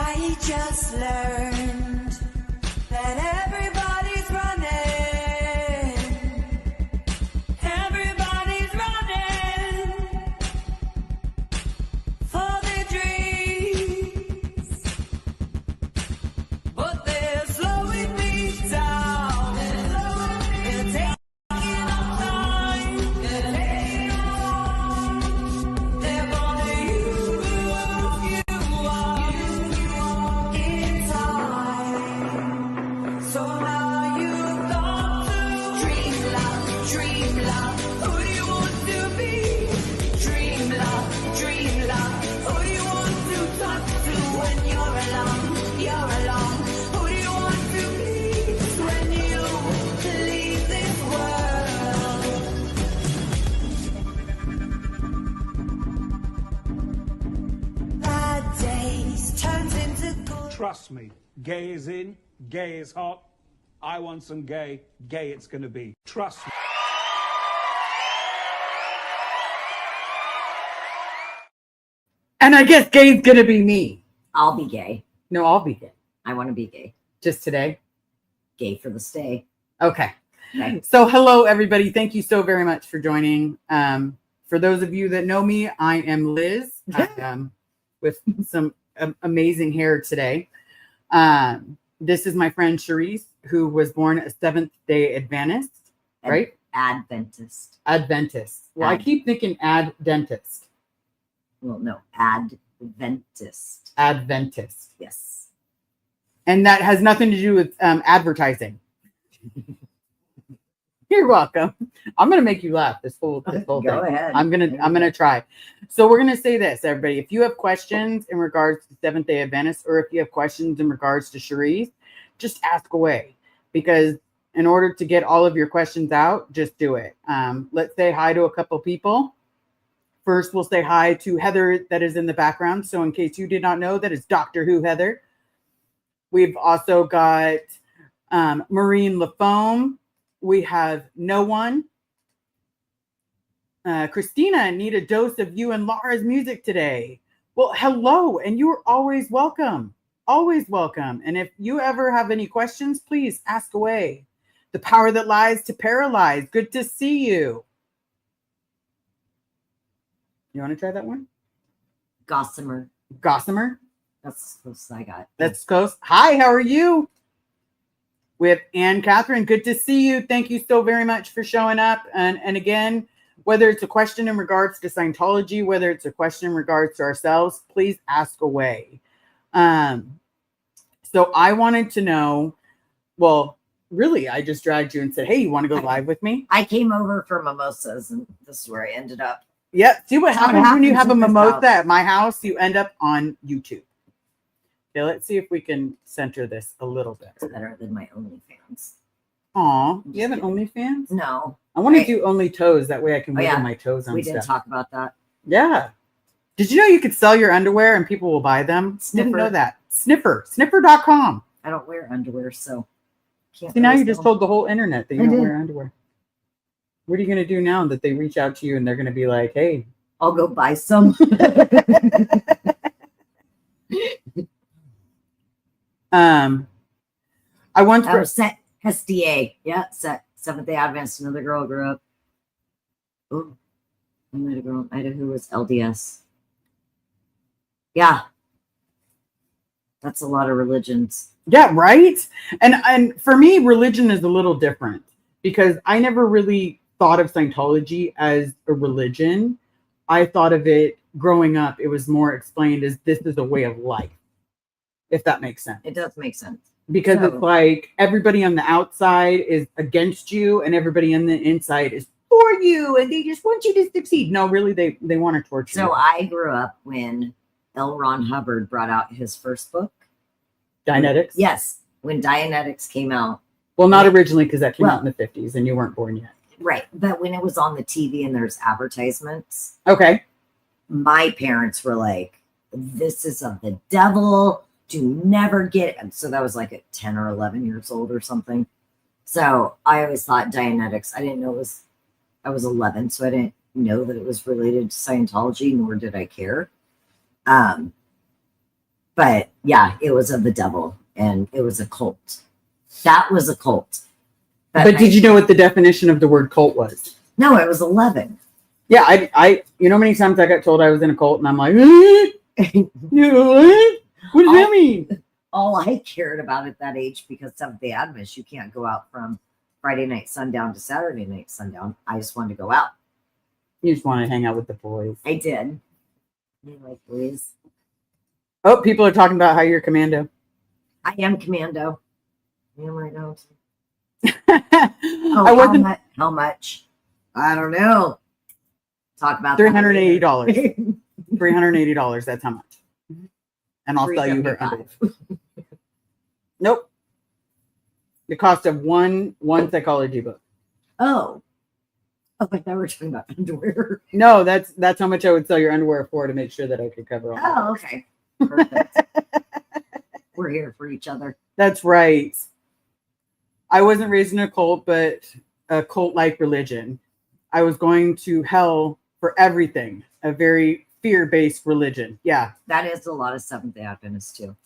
I just learned that everybody's running. Everybody's running for their dreams, but they're slowing me down. They're taking our time. They're taking our time. They're gonna use you up in time. So now you've got to dream loud. Who do you want to be? Dream loud. Who do you want to talk to when you're alone? You're alone. Who do you want to be when you leave this world? Bad days turns into good. Trust me, gay is in, gay is hot. I want some gay, gay it's gonna be. Trust me. And I guess gay's gonna be me. I'll be gay. No, I'll be gay. I want to be gay. Just today. Gay for the stay. Okay. Okay. So hello, everybody. Thank you so very much for joining. For those of you that know me, I am Liz. I am with some amazing hair today. This is my friend Cherise, who was born a Seventh-day Adventist, right? Adventist. Adventist. Well, I keep thinking dentist. Well, no, Adventist. Adventist. Yes. And that has nothing to do with advertising. You're welcome. I'm gonna make you laugh this whole thing. Go ahead. I'm gonna try. So we're gonna say this, everybody. If you have questions in regards to Seventh-day Adventists, or if you have questions in regards to Cherise, just ask away. Because in order to get all of your questions out, just do it. Let's say hi to a couple people. First, we'll say hi to Heather that is in the background. So in case you did not know, that is Doctor Who Heather. We've also got Maureen LaFoam. We have No One. Christina, need a dose of you and Laura's music today. Well, hello, and you're always welcome. Always welcome. And if you ever have any questions, please ask away. The power that lies to paralyze. Good to see you. You want to try that one? Gossamer. Gossamer? That's close I got. That's close. Hi, how are you? We have Ann Catherine. Good to see you. Thank you so very much for showing up. And again, whether it's a question in regards to Scientology, whether it's a question in regards to ourselves, please ask away. So I wanted to know, well, really, I just dragged you and said, hey, you want to go live with me? I came over for mimosas, and this is where I ended up. Yep. See what happens when you have a in this mimosa house. at my house? You end up on YouTube. Okay, let's see if we can center this a little bit. It's better than my OnlyFans. Aw, you have an OnlyFans? No. I want to do only toes. That way I can wiggle yeah. my toes on We stuff. didn't talk about that. Yeah. Did you know you could sell your underwear and people will buy them? Sniffer. Didn't know that. Sniffer.com. I don't wear underwear, so can't. See, now really you just sell. told the whole internet that you I don't did. wear underwear. What are you going to do now that they reach out to you and they're going to be like, hey. I'll go buy some. I once Set SDA. Yeah, set Seventh-day Adventist. Another girl grew up. Oh, I met a girl in Idaho who was LDS. Yeah. That's a lot of religions. Yeah, right. And for me, religion is a little different because I never really thought of Scientology as a religion. I thought of it growing up. It was more explained as this is a way of life, if that makes sense. It does make sense. Because So- it's like everybody on the outside is against you and everybody on the inside is for you and they just want you to succeed. No, really, they want to torture you. So I grew up when L. Ron Hubbard brought out his first book. Dianetics? Yes, when Dianetics came out. Well, not originally because that came Well- out in the 50s and you weren't born yet. Right, but when it was on the TV and there's advertisements, Okay. my parents were like, this is of the devil. Do never get it. So that was like at 10 or 11 years old or something. So I always thought Dianetics, I didn't know it was, I was 11, so I didn't know that it was related to Scientology, nor did I care. But yeah, it was of the devil, and it was a cult. That was a cult. But did you know what the definition of the word cult was? No, it was 11. Yeah, I you know how many times I got told I was in a cult, and I'm like, what does that mean? All I cared about at that age, because Seventh-day Adventists, you can't go out from Friday night sundown to Saturday night sundown. I just wanted to go out. You just want to hang out with the boys. I did. I like boys. Oh, people are talking about how you're commando. I am commando. I am right now. I wasn't. How much? I don't know. Talk about $380. $380. That's how much. And I'll sell you her underwear. Nope. The cost of one psychology book. Oh, I thought we were talking about underwear. No, that's how much I would sell your underwear for, to make sure that I could cover all. Oh, okay. Perfect. We're here for each other. That's right. I wasn't raised in a cult, but a cult-like religion. I was going to hell for everything. A very fear-based religion. Yeah. That is a lot of Seventh-day Adventists too.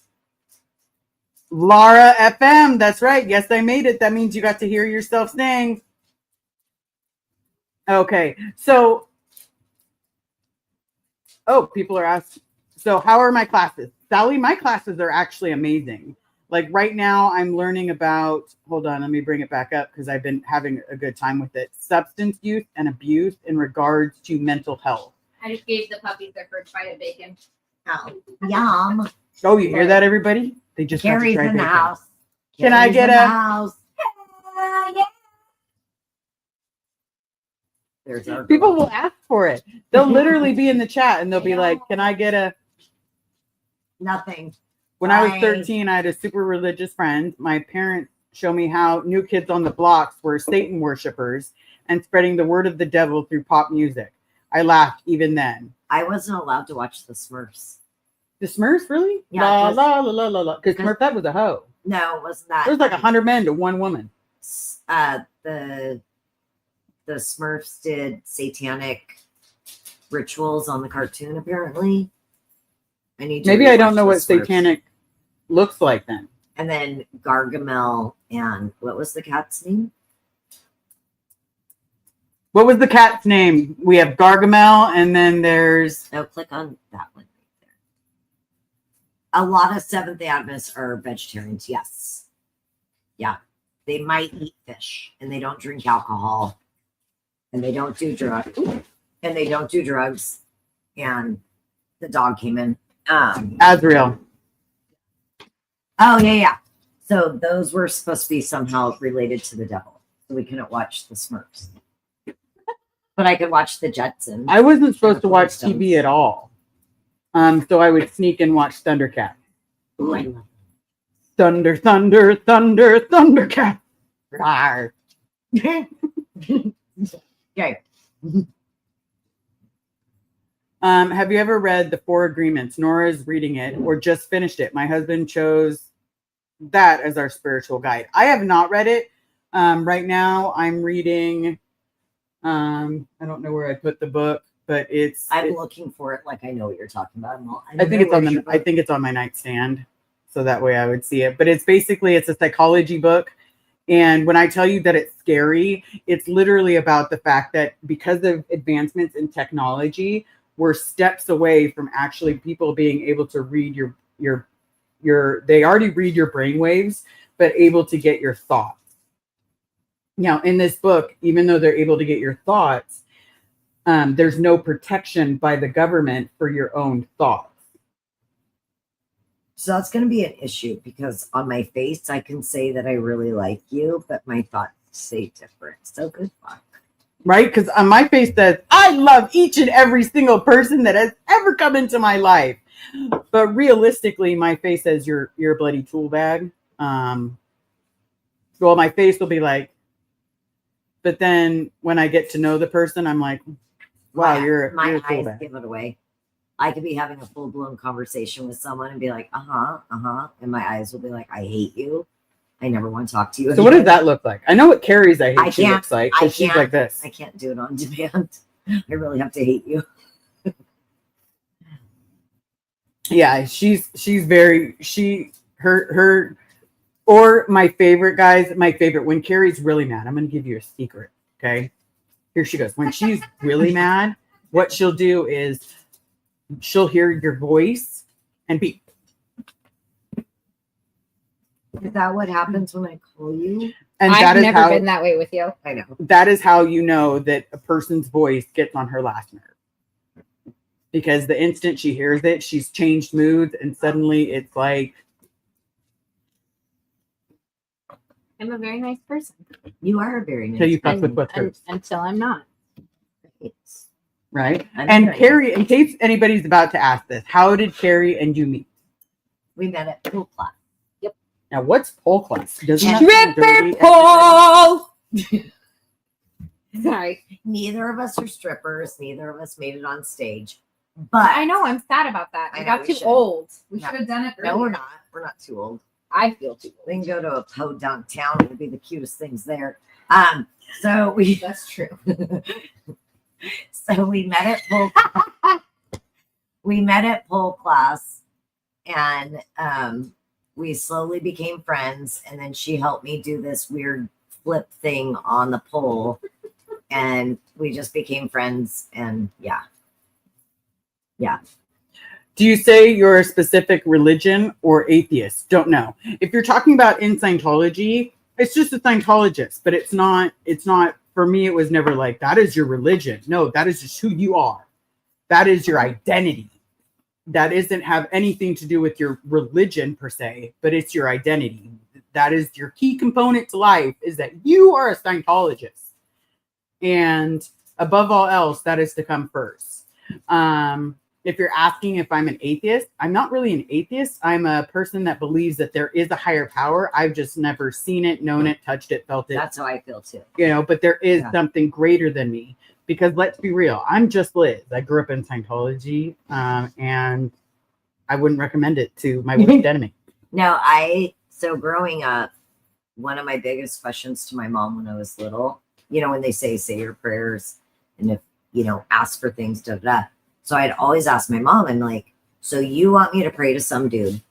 Laura FM. That's right. Yes, I made it. That means you got to hear yourself sing. Okay. So, people are asking. So how are my classes? Sally, my classes are actually amazing. Like right now I'm learning about, hold on, let me bring it back up because I've been having a good time with it. Substance use and abuse in regards to mental health. I just gave the puppies their first bite of bacon. Oh, yum. Oh, you hear that, everybody? They just got to Carrie's try in the bacon. house. Can I get Carrie's in a- the house? Yeah. There's our People girl. will ask for it. They'll literally be in the chat and they'll be like, can I get a... Nothing. When I was Right. 13, I had a super religious friend. My parents showed me how New Kids on the Blocks were Satan worshipers and spreading the word of the devil through pop music. I laughed even then. I wasn't allowed to watch the Smurfs. The Smurfs, really? Yeah, La 'cause- la la la la la. Because Smurf, that was a hoe. No, it wasn't that. There was like 100 men to one woman. The Smurfs did satanic rituals on the cartoon, apparently. Maybe I don't know what satanic looks like then. And then Gargamel and what was the cat's name? What was the cat's name? We have Gargamel, and then there's... No, click on that one right there. A lot of Seventh-day Adventists are vegetarians, yes. Yeah. They might eat fish, and they don't drink alcohol, and they don't do drugs, and they don't do drugs. And the dog came in. Azrael. Oh, yeah. So those were supposed to be somehow related to the devil. So we couldn't watch the Smurfs. But I could watch the Jetsons. I wasn't supposed to watch Flintstones. TV at all. So I would sneak and watch Thundercat. Ooh, I love Thunder, thunder, thunder, Thundercat. Rawr. it. Okay. Have you ever read The Four Agreements? Nora's reading it or just finished it. My husband chose that as our spiritual guide. I have not read it. Right now I'm reading, I don't know where I put the book, but I'm looking for it like I know what you're talking about. I think it's on my nightstand. So that way I would see it. But it's a psychology book. And when I tell you that it's scary, it's literally about the fact that because of advancements in technology, we're steps away from actually people being able to read they already read your brainwaves, but able to get your thoughts. Now, in this book, even though they're able to get your thoughts, there's no protection by the government for your own thoughts. So that's going to be an issue because on my face, I can say that I really like you, but my thoughts say different. So good luck. Right? Because on my face says, I love each and every single person that has ever come into my life. But realistically, my face says, you're a bloody tool bag. Well, my face will be like, but then when I get to know the person, I'm like, wow, you're a tool eyes bag. give it away. I could be having a full-blown conversation with someone and be like, and my eyes will be like, I hate you. I never want to talk to you. So what does that look like? I know what Carrie's I hate she can't- looks like. I Because she's can't- like this. I can't do it on demand. I really have to hate you. Yeah, she's very her or my favorite guys, my favorite when Carrie's really mad. I'm gonna give you a secret. Okay. Here she goes. When she's really mad, what she'll do is she'll hear your voice and be. Is that what happens when I call you? And I've that is never how been that way with you. I know. that is how you know that a person's voice gets on her last nerve. Because the instant she hears it, she's changed moods, and suddenly it's like, I'm a very nice person. You are a very nice till you fuck And- with what's hers, until I'm not. It's- right? I'm And very Carrie, in case anybody's about to ask this, how did Carrie and you meet? We met at Potluck. Now, what's pole class? Does it And- sound dirty? Paul! Sorry. Neither of us are strippers. Neither of us made it on stage. But I know, I'm sad about that. I I know, got we too should. old. We No. should have done it earlier. No, we're not. We're not too old. I feel too We old. can go to a podunk town. It would be the cutest things there. So we That's true. so we met at pole. We met at pole class, and we slowly became friends. And then she helped me do this weird flip thing on the pole, and we just became friends. And yeah, Do you say you're a specific religion or atheist? Don't know. If you're talking about in Scientology, it's just a Scientologist, but it's not, for me, it was never like, that is your religion. No, that is just who you are. That is your identity. That doesn't have anything to do with your religion per se, but it's your identity. That is your key component to life, is that you are a Scientologist. And above all else, that is to come first. If you're asking if I'm an atheist, I'm not really an atheist. I'm a person that believes that there is a higher power. I've just never seen it, known it, touched it, felt it. that's how I feel too. But there is Yeah. something greater than me. Because let's be real, I'm just Liz. I grew up in Scientology, and I wouldn't recommend it to my worst enemy. No, so growing up, one of my biggest questions to my mom when I was little, when they say your prayers, and if, ask for things, da, da, da. So I'd always ask my mom, I'm like, so you want me to pray to some dude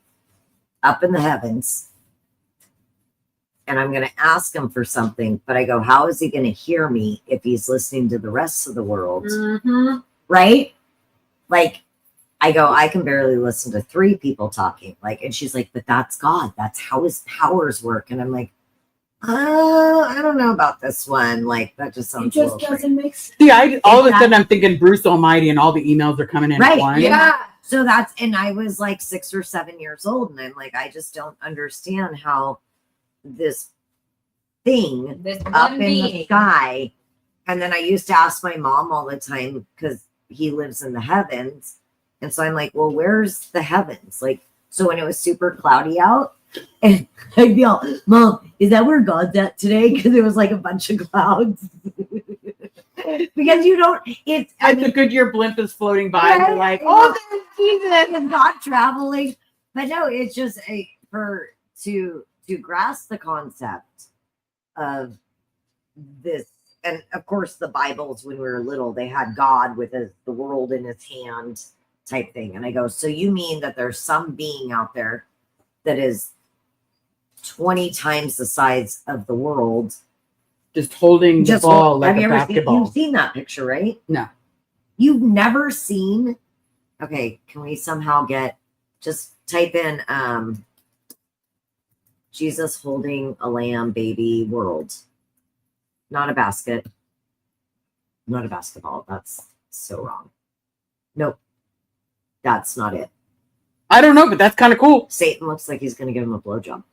up in the heavens, and I'm going to ask him for something, but I go, how is he going to hear me if he's listening to the rest of the world? Mm-hmm. Right? Like, I go, I can barely listen to 3 people talking. Like, and she's like, but that's God. That's how his powers work. And I'm like, I don't know about this one. Like, that just sounds a little crazy. make sense. See, all of a sudden I'm thinking Bruce Almighty, and all the emails are coming in at Right, once. Yeah. So and I was like 6 or 7 years old, and I'm like, I just don't understand how this thing This up one in the being. sky. And then I used to ask my mom all the time, because he lives in the heavens. And so I'm like, well, where's the heavens? Like, so when it was super cloudy out, and I'd be all, Mom, is that where God's at today? Because it was like a bunch of clouds. Because it's, I It's a mean, good year blimp is floating by, and right? you're like, Oh, there's Jesus and God traveling. But no, it's just to grasp the concept of this. And of course, the Bibles, when we were little, they had God with the world in his hand type thing. And I go, so you mean that there's some being out there that is 20 times the size of the world? just holding the ball like have you a ever basketball. you've seen that picture, right? No. You've never seen. Okay, can we somehow just type in Jesus holding a lamb baby world? Not a basket. Not a basketball. That's so wrong. Nope. That's not it. I don't know, but that's kind of cool. Satan looks like he's going to give him a blowjob.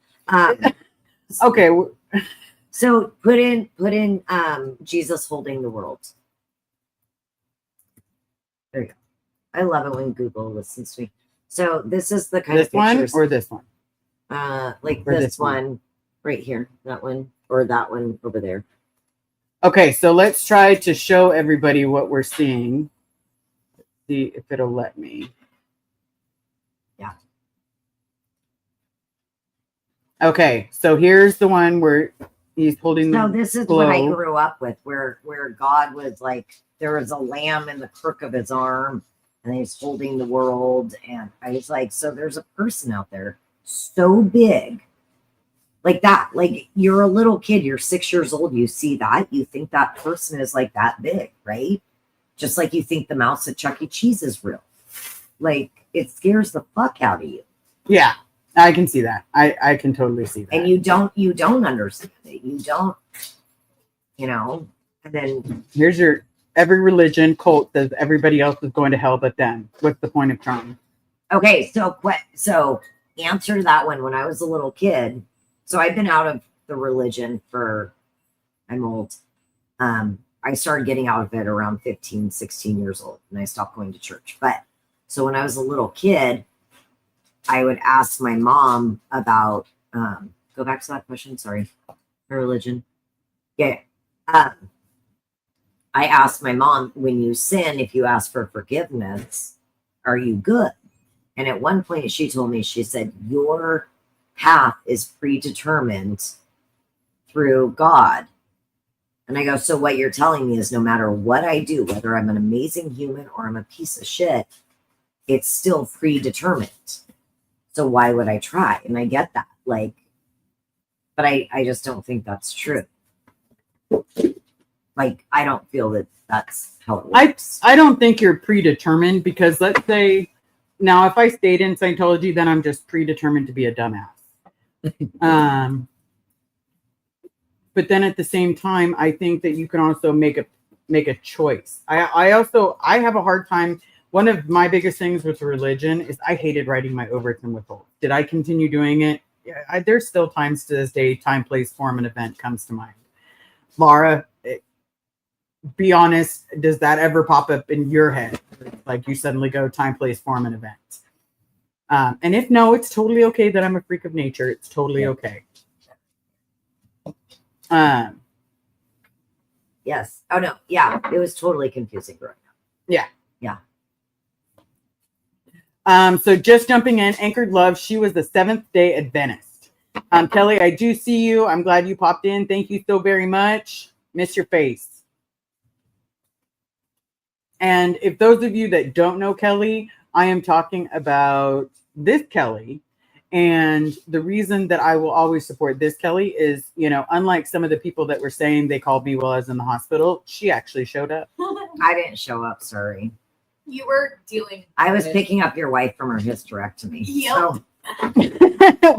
Okay. So put in Jesus holding the world. There you go. I love it when Google listens to me. So this is the kind This of one pictures. or this one? Like or this this one? one right here, that one, or that one over there. Okay, so let's try to show everybody what we're seeing. See if it'll let me. Yeah. Okay, so here's the one where he's holding So the this is what I globe. grew up with, where God was like, there was a lamb in the crook of his arm, and he's holding the world. And I was like, so there's a person out there so big like that. Like you're a little kid, you're 6 years old, you see that, you think that person is like that big, right? Just like you think the mouse at Chuck E. Cheese is real. Like it scares the fuck out of you. Yeah, I can see that. I can totally see that. And you don't understand it. You don't, and then Here's your every religion cult says everybody else is going to hell but them. What's the point of trying? okay, so answer that one. When I was a little kid, so I've been out of the religion I'm old. I started getting out of it around 15, 16 years old, and I stopped going to church. But so when I was a little kid, I would ask my mom about, go back to that question. Sorry. Religion. Yeah. I asked my mom, when you sin, if you ask for forgiveness, are you good? And at one point she told me, she said, your path is predetermined through God. And I go, so what you're telling me is no matter what I do, whether I'm an amazing human or I'm a piece of shit, it's still predetermined. So why would I try? And I get that. Like, but I just don't think that's true. Like, I don't feel that that's how it works. I don't think you're predetermined, because let's say now if I stayed in Scientology, then I'm just predetermined to be a dumbass. But then at the same time, I think that you can also make a choice. I have a hard time. One of my biggest things with religion is I hated writing my overts and withholds. Did I continue doing it? Yeah, there's still times to this day, time, place, form, and event comes to mind. Laura, be honest, does that ever pop up in your head? Like you suddenly go time, place, form, and event. And if no, it's totally okay that I'm a freak of nature. It's totally okay. Yes. Oh no. Yeah. It was totally confusing growing up. Yeah. Yeah. So just jumping in, Anchored Love, she was the Seventh-day Adventist. Kelly, I do see you. I'm glad you popped in. Thank you so very much. Miss your face. And if those of you that don't know Kelly, I am talking about this Kelly. And the reason that I will always support this Kelly is, unlike some of the people that were saying they called me while I was in the hospital, she actually showed up. I didn't show up. Sorry. You were dealing. I was picking up your wife from her hysterectomy. Yep. So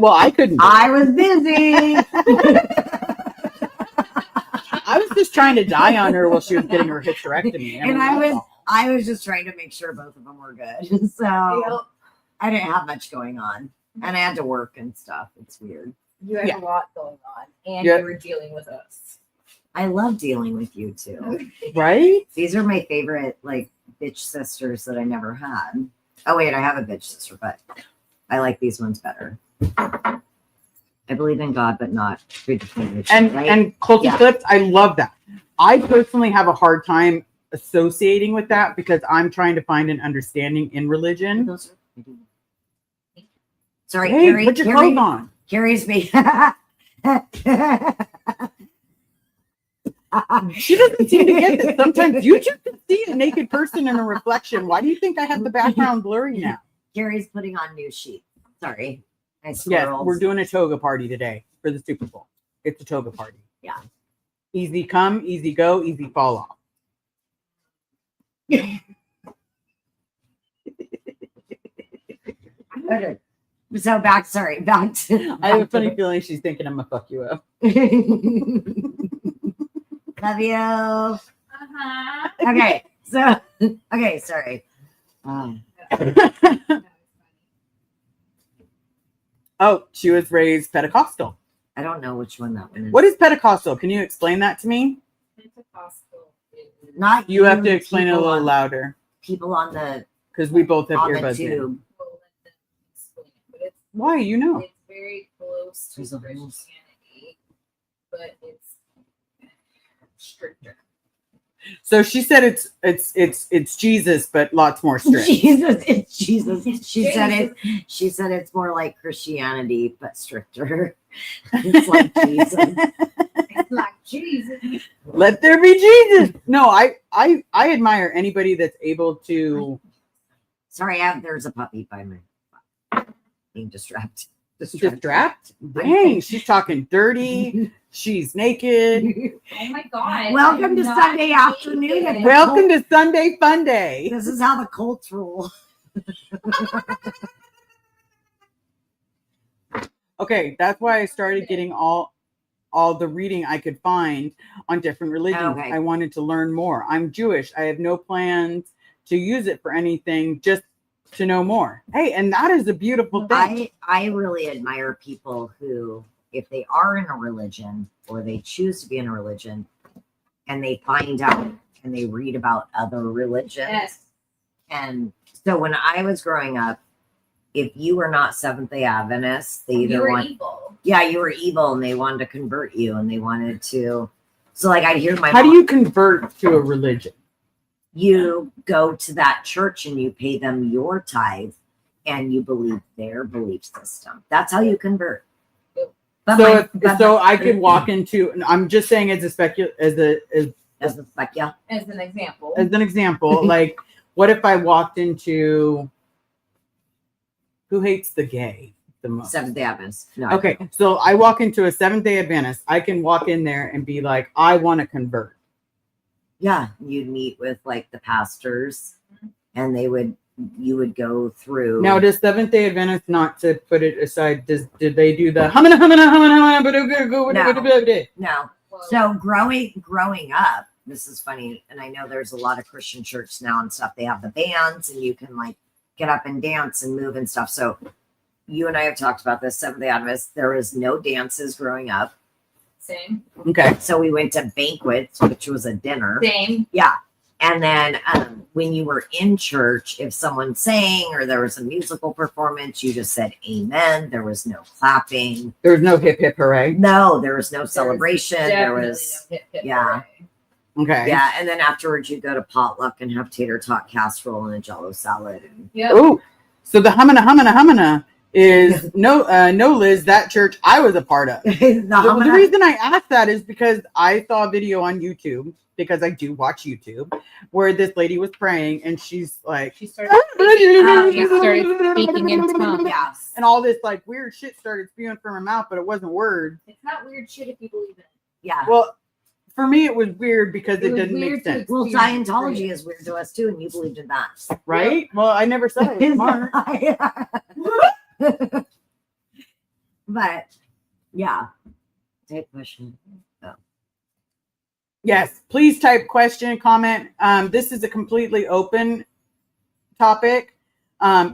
Well, I couldn't. I was busy. I was just trying to die on her while she was getting her hysterectomy. And I was just trying to make sure both of them were good. So I didn't have much going on. And I had to work and stuff. It's weird. You had Yeah. a lot going on, and Yeah. you were dealing with us. I love dealing with you too. Right? These are my favorite, like, bitch sisters that I never had. Oh, wait, I have a bitch sister, but I like these ones better. I believe in God, but not predetermination. Right? And culty Yeah. clips, I love that. I personally have a hard time associating with that because I'm trying to find an understanding in religion. Those are- Sorry, Hey, put your clothes on. Carrie's me. She doesn't seem to get this. Sometimes you just can see a naked person in a reflection. Why do you think I have the background blurry now? Carrie's putting on new sheets. Sorry. I Yes, swirled. we're doing a toga party today for the Super Bowl. It's a toga party. Yeah. Easy come, easy go, easy fall off. Okay. So back to I have a funny feeling she's thinking I'm gonna fuck you up. Love you. Uh-huh. Okay. So okay, sorry. Oh, she was raised Pentecostal. I don't know which one that one is. What is Pentecostal? Can you explain that to me? Pentecostal is- Not You have to explain it a people little on- louder People on the because we both have on the earbuds in. tube. We'll let them explain it, but it's Why? You know. It's very close to There's a rules. Christianity, but it's stricter. So she said it's Jesus, but lots more strict. Jesus, it's Jesus. It's She Jesus. said it's more like Christianity, but stricter. It's like Jesus. It's like Jesus. Let there be Jesus. No, I admire anybody that's able to Sorry, there's a puppy by me. Being distracted. Distract? Dang, she's talking dirty. She's naked. Oh my god. Welcome I'm to not Sunday afternoon. naked. Welcome to Sunday Fun Day. This is how the Colts rule. Okay, that's why I started getting all the reading I could find on different religions. Okay. I wanted to learn more. I'm Jewish. I have no plans to use it for anything, just to know more. Hey, and that is a beautiful thing. I really admire people who, if they are in a religion or they choose to be in a religion and they find out and they read about other religions. Yes. And so when I was growing up, if you were not Seventh-day Adventist, they either You were evil. Yeah, you were evil and they wanted to convert you and they wanted to. So like I'd hear my How do mom, you convert to a religion? you go to that church and you pay them your tithe and you believe their belief system. That's how you convert. But So I could walk into, and I'm just saying as an example, like what if I walked into, who hates the gay the most? Seventh-day Adventist. No. Okay, so I walk into a Seventh-day Adventist. I can walk in there and be like, I want to convert. Yeah, you'd meet with like the pastors, and you would go through. Now, does Seventh-day Adventist, not to put it aside, did they do the No. So growing up, this is funny, and I know there's a lot of Christian church now and stuff. They have the bands, and you can like get up and dance and move and stuff. So you and I have talked about this. Seventh-day Adventist, there was no dances growing up. Same. Okay. So we went to banquets, which was a dinner. Same. Yeah. And then when you were in church, if someone sang or there was a musical performance, you just said amen. There was no clapping. There was no hip hip hooray. No, there was no celebration. There Definitely was, no hip yeah. hooray. Okay. yeah. And then afterwards, you go to Potluck and have tater tot casserole and a Jello salad. And Yep. Oh, so the humana is no Liz, that church I was a part of. The reason I asked that is because I saw a video on YouTube, because I do watch YouTube, where this lady was praying and she's like, She started speaking in tongues. Yeah. and all this like weird shit started spewing from her mouth, but it wasn't words. It's not weird shit if you believe it. Yeah. Well, for me, it was weird because it was didn't make weird to sense, Well, experience Scientology it. is weird to us too, and you believed in that. right? Well, I never said it. Smart. But yeah. Take question. Yes, please type question, comment. This is a completely open topic.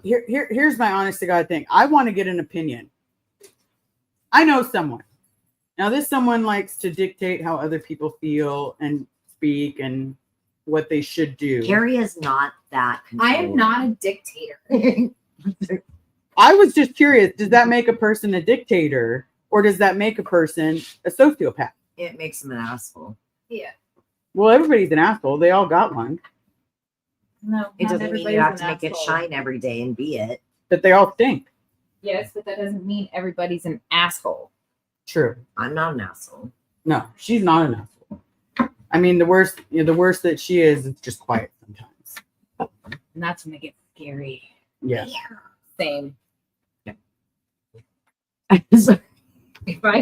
Here's my honest to God thing. I want to get an opinion. I know someone. Now, this someone likes to dictate how other people feel and speak and what they should do. Carrie is not that I am not a dictator. I was just curious, does that make a person a dictator, or does that make a person a sociopath? It makes him an asshole. Yeah. Well, everybody's an asshole. They all got one. No. It not doesn't mean everybody's you have an to make it asshole. shine every day and be it. But they all stink. Yes, but that doesn't mean everybody's an asshole. True. I'm not an asshole. No, she's not an asshole. I mean, the worst that she is just quiet sometimes. And that's when it gets scary. Yeah. Same. So, If I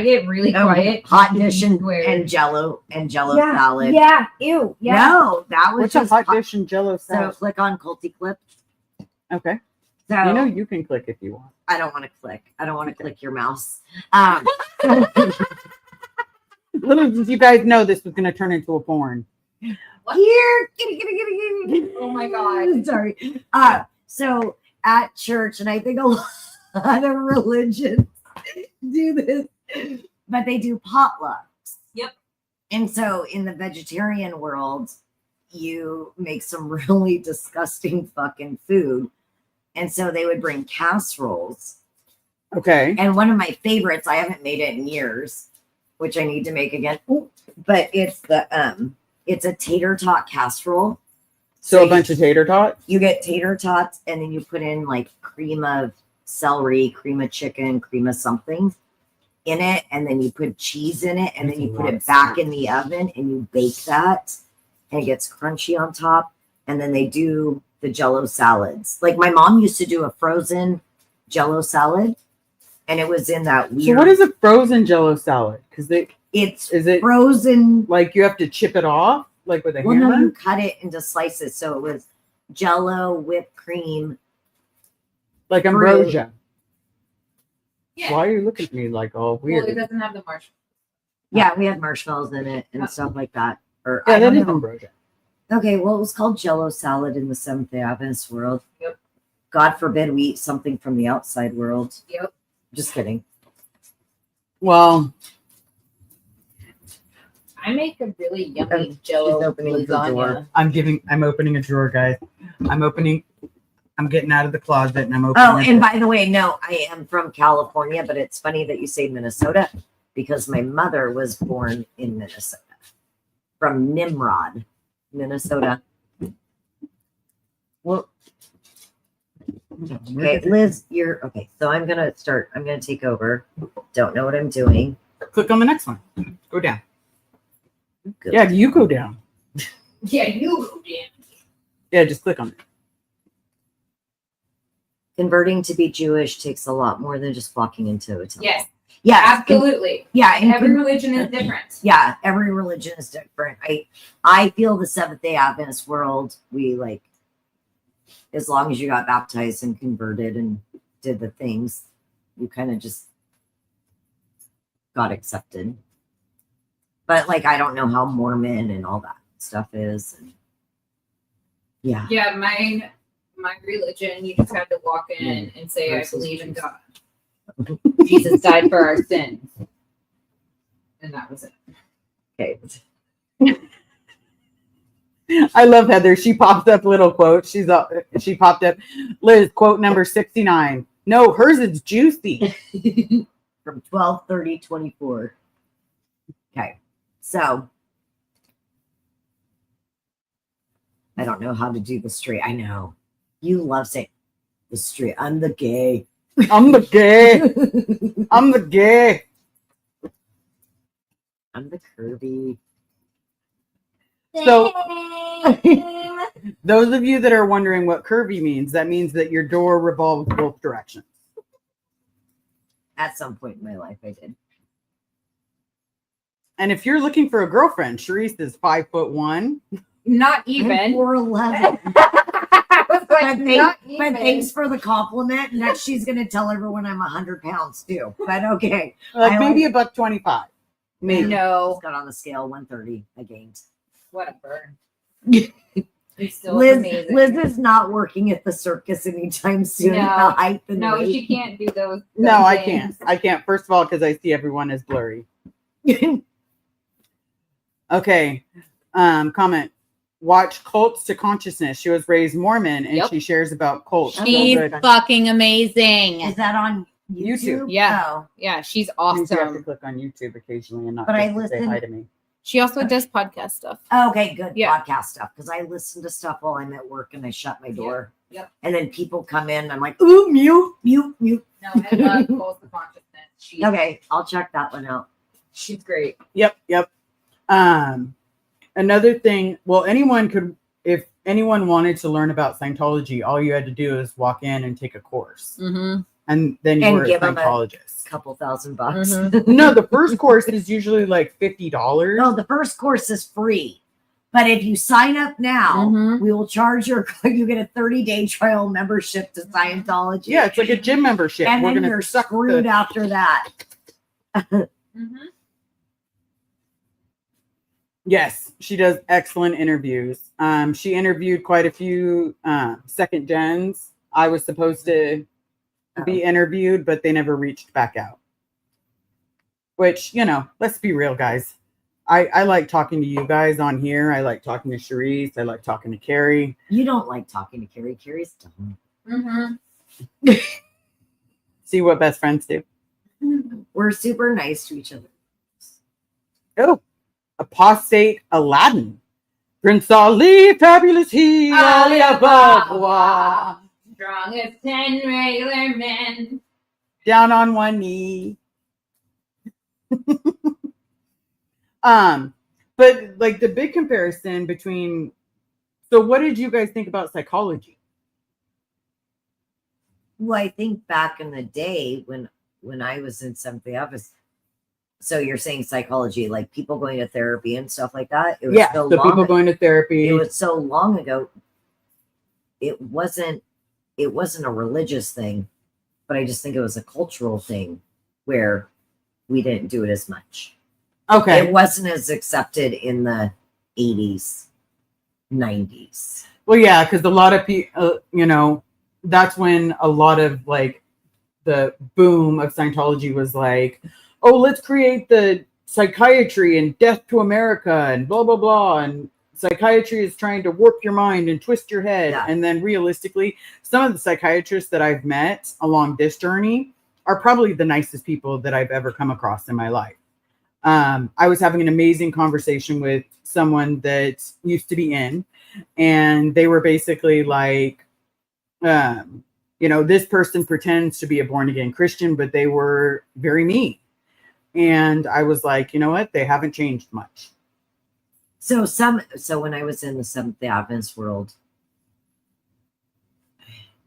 get really quiet, hot dish and weird. jello Yeah, salad. Yeah, ew. Yeah. No, that was What's a just hot dish and Jello So salad? click on Culty Clip. Okay. So You know you can click if you want. I don't want to click. I don't want to click your mouse. Little did you guys know this was going to turn into a porn. Here, get. Oh my God. Sorry. So at church, and I think a lot of religions do this, but they do potlucks. Yep. And so in the vegetarian world, you make some really disgusting fucking food. And so they would bring casseroles. Okay. And one of my favorites, I haven't made it in years, which I need to make again. But it's it's a tater tot casserole. So a bunch of tater tots? You get tater tots, and then you put in like cream of celery, cream of chicken, cream of something in it, and then you put cheese in it, and then you put it back in the oven and you bake that, and it gets crunchy on top. and then they do the Jello salads. Like my mom used to do a frozen Jello salad, and it was in that weird. So what is a frozen Jello salad? Because Is it frozen? like you have to chip it off, like with a Well, hammer? no, you cut it into slices. So it was Jello, whipped cream. Like fruit. ambrosia. Yeah. Why are you looking at me like all Well, it weird? doesn't have the marshmallow. Yeah, we had marshmallows in it and stuff like that. Or Yeah, I that don't is know. ambrosia. Okay, well, it was called Jello salad in the Seventh-day Adventist world. Yep. God forbid we eat something from the outside world. Yep. Just kidding. Well, I make a really She's yummy Jello opening the door. lasagna. I'm opening a drawer, guys. I'm getting out of the closet and I'm opening. Oh, and by the way, no, I am from California, but it's funny that you say Minnesota because my mother was born in Minnesota, from Nimrod, Minnesota. Well, okay, Liz, you're okay. So I'm gonna take over. Don't know what I'm doing. Click on the next one. Go down. Good. Yeah, you go down. Yeah, you go down. Yeah, just click on it. Converting to be Jewish takes a lot more than just walking into a temple. Yes, Yeah, absolutely. Yeah, and Every religion is different. yeah, every religion is different. I feel the Seventh-day Adventist world, we like, as long as you got baptized and converted and did the things, you kind of just got accepted. But like, I don't know how Mormon and all that stuff is. And yeah. Yeah, my religion, you just had to walk in and say, I believe in God. Jesus died for our sins. And that was it. Okay. I love Heather. She popped up little quotes. She popped up Liz, quote number 69. No, hers is juicy. From 12/30/24. Okay. So I don't know how to do the straight. I know. You love saying the straight. I'm the gay. I'm the gay. I'm the gay. I'm the curvy. So those of you that are wondering what curvy means, that means that your door revolves both directions. At some point in my life, I did. And if you're looking for a girlfriend, Sharice is 5'1". Not I'm even. 4'11". I was like, not But even. thanks for the compliment. Next, she's going to tell everyone I'm 100 pounds too. But okay. Like I maybe $125. Maybe. No, Just got on the scale 130. I gained. whatever. It's still Liz amazing. is not working at the circus anytime soon. No. The height and No, weight. she can't do those. No, I things. can't. I can't. First of all, because I see everyone as blurry. Okay. Comment. Watch Cults to Consciousness. She was raised Mormon and Yep. she shares about cults. She's So good. fucking amazing. Is that on YouTube. YouTube? Yeah. Oh. Yeah, she's You have to awesome. click on YouTube occasionally and not But I just to say listen- hi to me. She also does podcast stuff. Okay, good Yeah. podcast stuff. Because I listen to stuff while I'm at work and I shut my door. Yep. And then people come in. I'm like, ooh, mute. No, I love Goals to Consciousness. Okay, I'll check that one out. She's great. Yep. Another thing, well, if anyone wanted to learn about Scientology, all you had to do is walk in and take a course. Mm-hmm. And then you And were a give 'em a- Scientologist. Couple $1,000. Mm-hmm. No, the first course is usually like $50. No, the first course is free. But if you sign up now, Mhm. we will charge you get a 30-day trial membership to Scientology. Yeah, it's like a gym membership. And We're then gonna you're suck screwed the- after that. Mm-hmm. Yes, she does excellent interviews. She interviewed quite a few second gens. I was supposed to be interviewed, but they never reached back out. Which, let's be real, guys. I like talking to you guys on here. I like talking to Sharice. I like talking to Carrie. You don't like talking to Carrie. Carrie's dumb. Mm-hmm. See what best friends do. We're super nice to each other. Oh, apostate Aladdin. Prince Ali, fabulous he, Ali Ababa. Strong as 10 regular men. Down on one knee. But like the big comparison between So what did you guys think about psychology? Well, I think back in the day when I was in Seventh-day Adventist, so you're saying psychology, like people going to therapy and stuff like that? It was Yeah, so people going to therapy. It was so long ago. It wasn't a religious thing, but I just think it was a cultural thing where we didn't do it as much. Okay. It wasn't as accepted in the 80s, 90s. Well, yeah, because a lot of people, that's when a lot of like the boom of Scientology was like, oh, let's create the psychiatry and death to America and blah, blah, blah. And psychiatry is trying to warp your mind and twist your head. Yeah. And then realistically, some of the psychiatrists that I've met along this journey are probably the nicest people that I've ever come across in my life. I was having an amazing conversation with someone that used to be in, and they were basically like, this person pretends to be a born again Christian, but they were very mean. And I was like, you know what? They haven't changed much. So when I was in the Seventh-day Adventist world,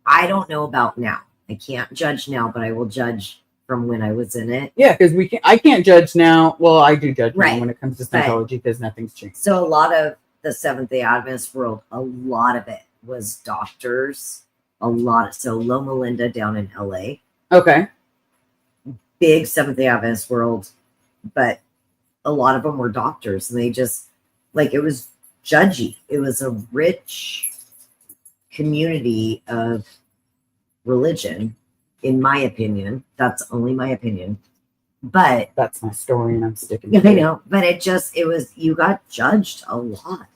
I don't know about now. I can't judge now, but I will judge from when I was in it. Yeah, because I can't judge now. Well, I do judge Right. now when it comes to Scientology because nothing's changed. So a lot of the Seventh-day Adventist world, a lot of it was doctors. So Loma Linda down in LA. Okay. Big Seventh-day Adventist world, but a lot of them were doctors, and they just it was judgy. It was a rich community of religion, in my opinion. That's only my opinion, but That's my story, and I'm sticking I to it. know. But you got judged a lot,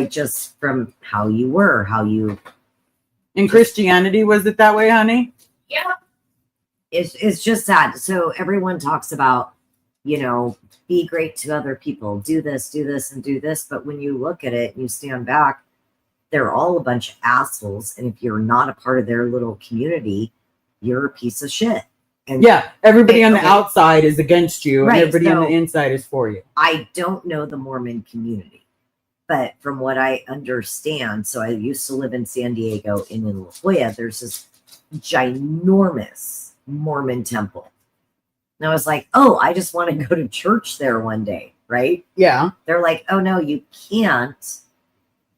just from how you were, how you. In Christianity, was it that way, honey? Yeah. It's just sad. So everyone talks about, be great to other people, do this, and do this. But when you look at it and you stand back, they're all a bunch of assholes. And if you're not a part of their little community, you're a piece of shit. And Yeah, everybody on the outside is against you, Right, and everybody on so- the inside is for you. I don't know the Mormon community, but from what I understand, so I used to live in San Diego, and in La Jolla, there's this ginormous Mormon temple. And I was like, oh, I just want to go to church there one day, right? Yeah. They're like, oh no, you can't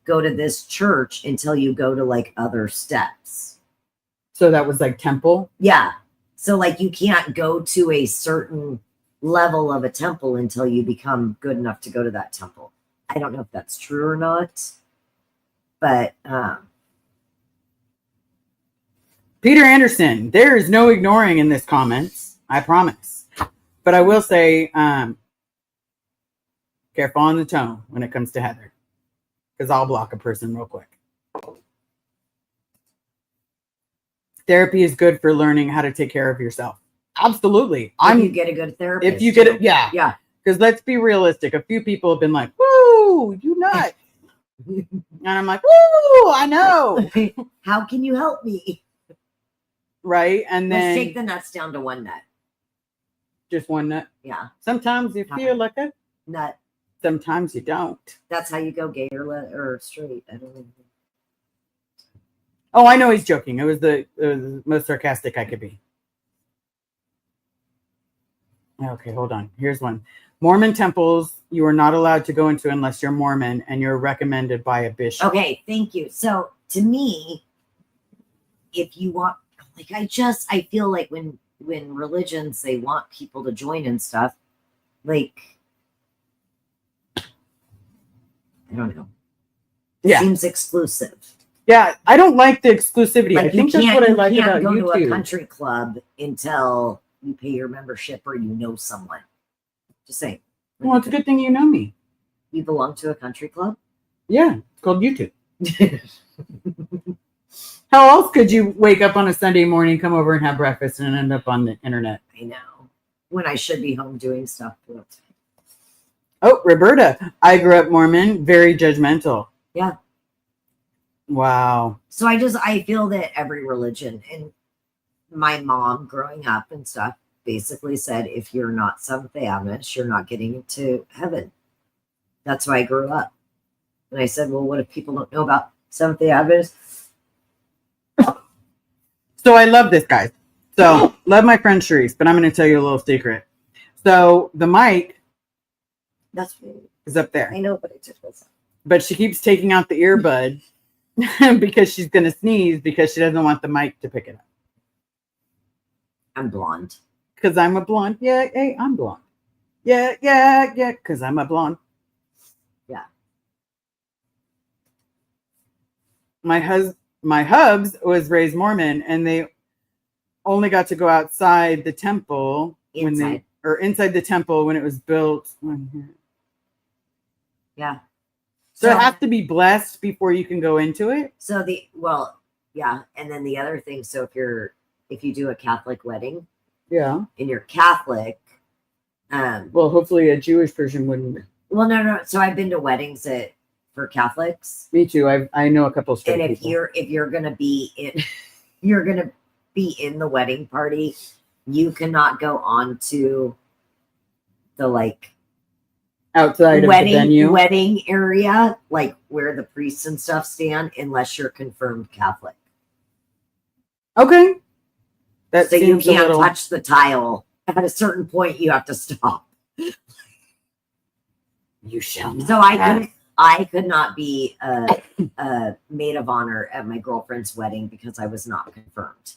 go to this church until you go to other steps. So that was like temple. Yeah. So you can't go to a certain level of a temple until you become good enough to go to that temple. I don't know if that's true or not, but Peter Anderson, there is no ignoring in this comments. I promise. But I will say, careful on the tone when it comes to Heather, because I'll block a person real quick. Therapy is good for learning how to take care of yourself. Absolutely. if you get a good therapist. If you get it, yeah. Yeah. Because let's be realistic. A few people have been like, woo, you nut. And I'm like, woo, I know. How can you help me? Right. And Let's then take the nuts down to one nut. just one nut. Yeah. Sometimes you feel like it. Nut. Sometimes you don't. That's how you go gay or straight. I don't know. Oh, I know he's joking. It was the most sarcastic I could be. Okay, hold on. Here's one. Mormon temples you are not allowed to go into unless you're Mormon and you're recommended by a bishop. Okay, thank you. So to me, if you want, I feel like when religions, they want people to join and stuff, I don't know. Yeah. Seems exclusive. Yeah, I don't like the exclusivity. I think that's what I like you about can't go to a YouTube. country club until you pay your membership or you know someone. Just saying. Well, it's a good thing you know me. You belong to a country club? Yeah, it's called YouTube. How else could you wake up on a Sunday morning, come over and have breakfast and end up on the internet? I know. When I should be home doing stuff. Oh, Roberta, I grew up Mormon, very judgmental. Yeah. Wow. So I feel that every religion, and my mom growing up and stuff basically said, if you're not Seventh-day Adventist, you're not getting into heaven. That's why I grew up. And I said, well, what if people don't know about Seventh-day Adventists? So I love this, guys. So love my friend Sharice, but I'm going to tell you a little secret. So the mic That's weird. is up there, I know, but it just was. but she keeps taking out the earbud because she's going to sneeze because she doesn't want the mic to pick it up. I'm blonde. Because I'm a blonde. Yeah, hey, I'm blonde. Yeah, yeah, yeah, because I'm a blonde. Yeah. My hubs was raised Mormon, and they only got to go outside the temple Inside. inside the temple when it was built. Yeah. So it has to be blessed before you can go into it. So yeah. And then the other thing, so if you do a Catholic wedding Yeah. and you're Catholic, Well, hopefully a Jewish person wouldn't. well, no. So I've been to weddings for Catholics. Me too. I know a couple of straight And people. if you're gonna be in you're gonna be in the wedding party, you cannot go on to the like Outside of the venue. wedding area, like where the priests and stuff stand, unless you're confirmed Catholic. Okay. That So you seems a can't little. touch the tile. At a certain point, you have to stop. You shall not. So I could not be a maid of honor at my girlfriend's wedding because I was not confirmed.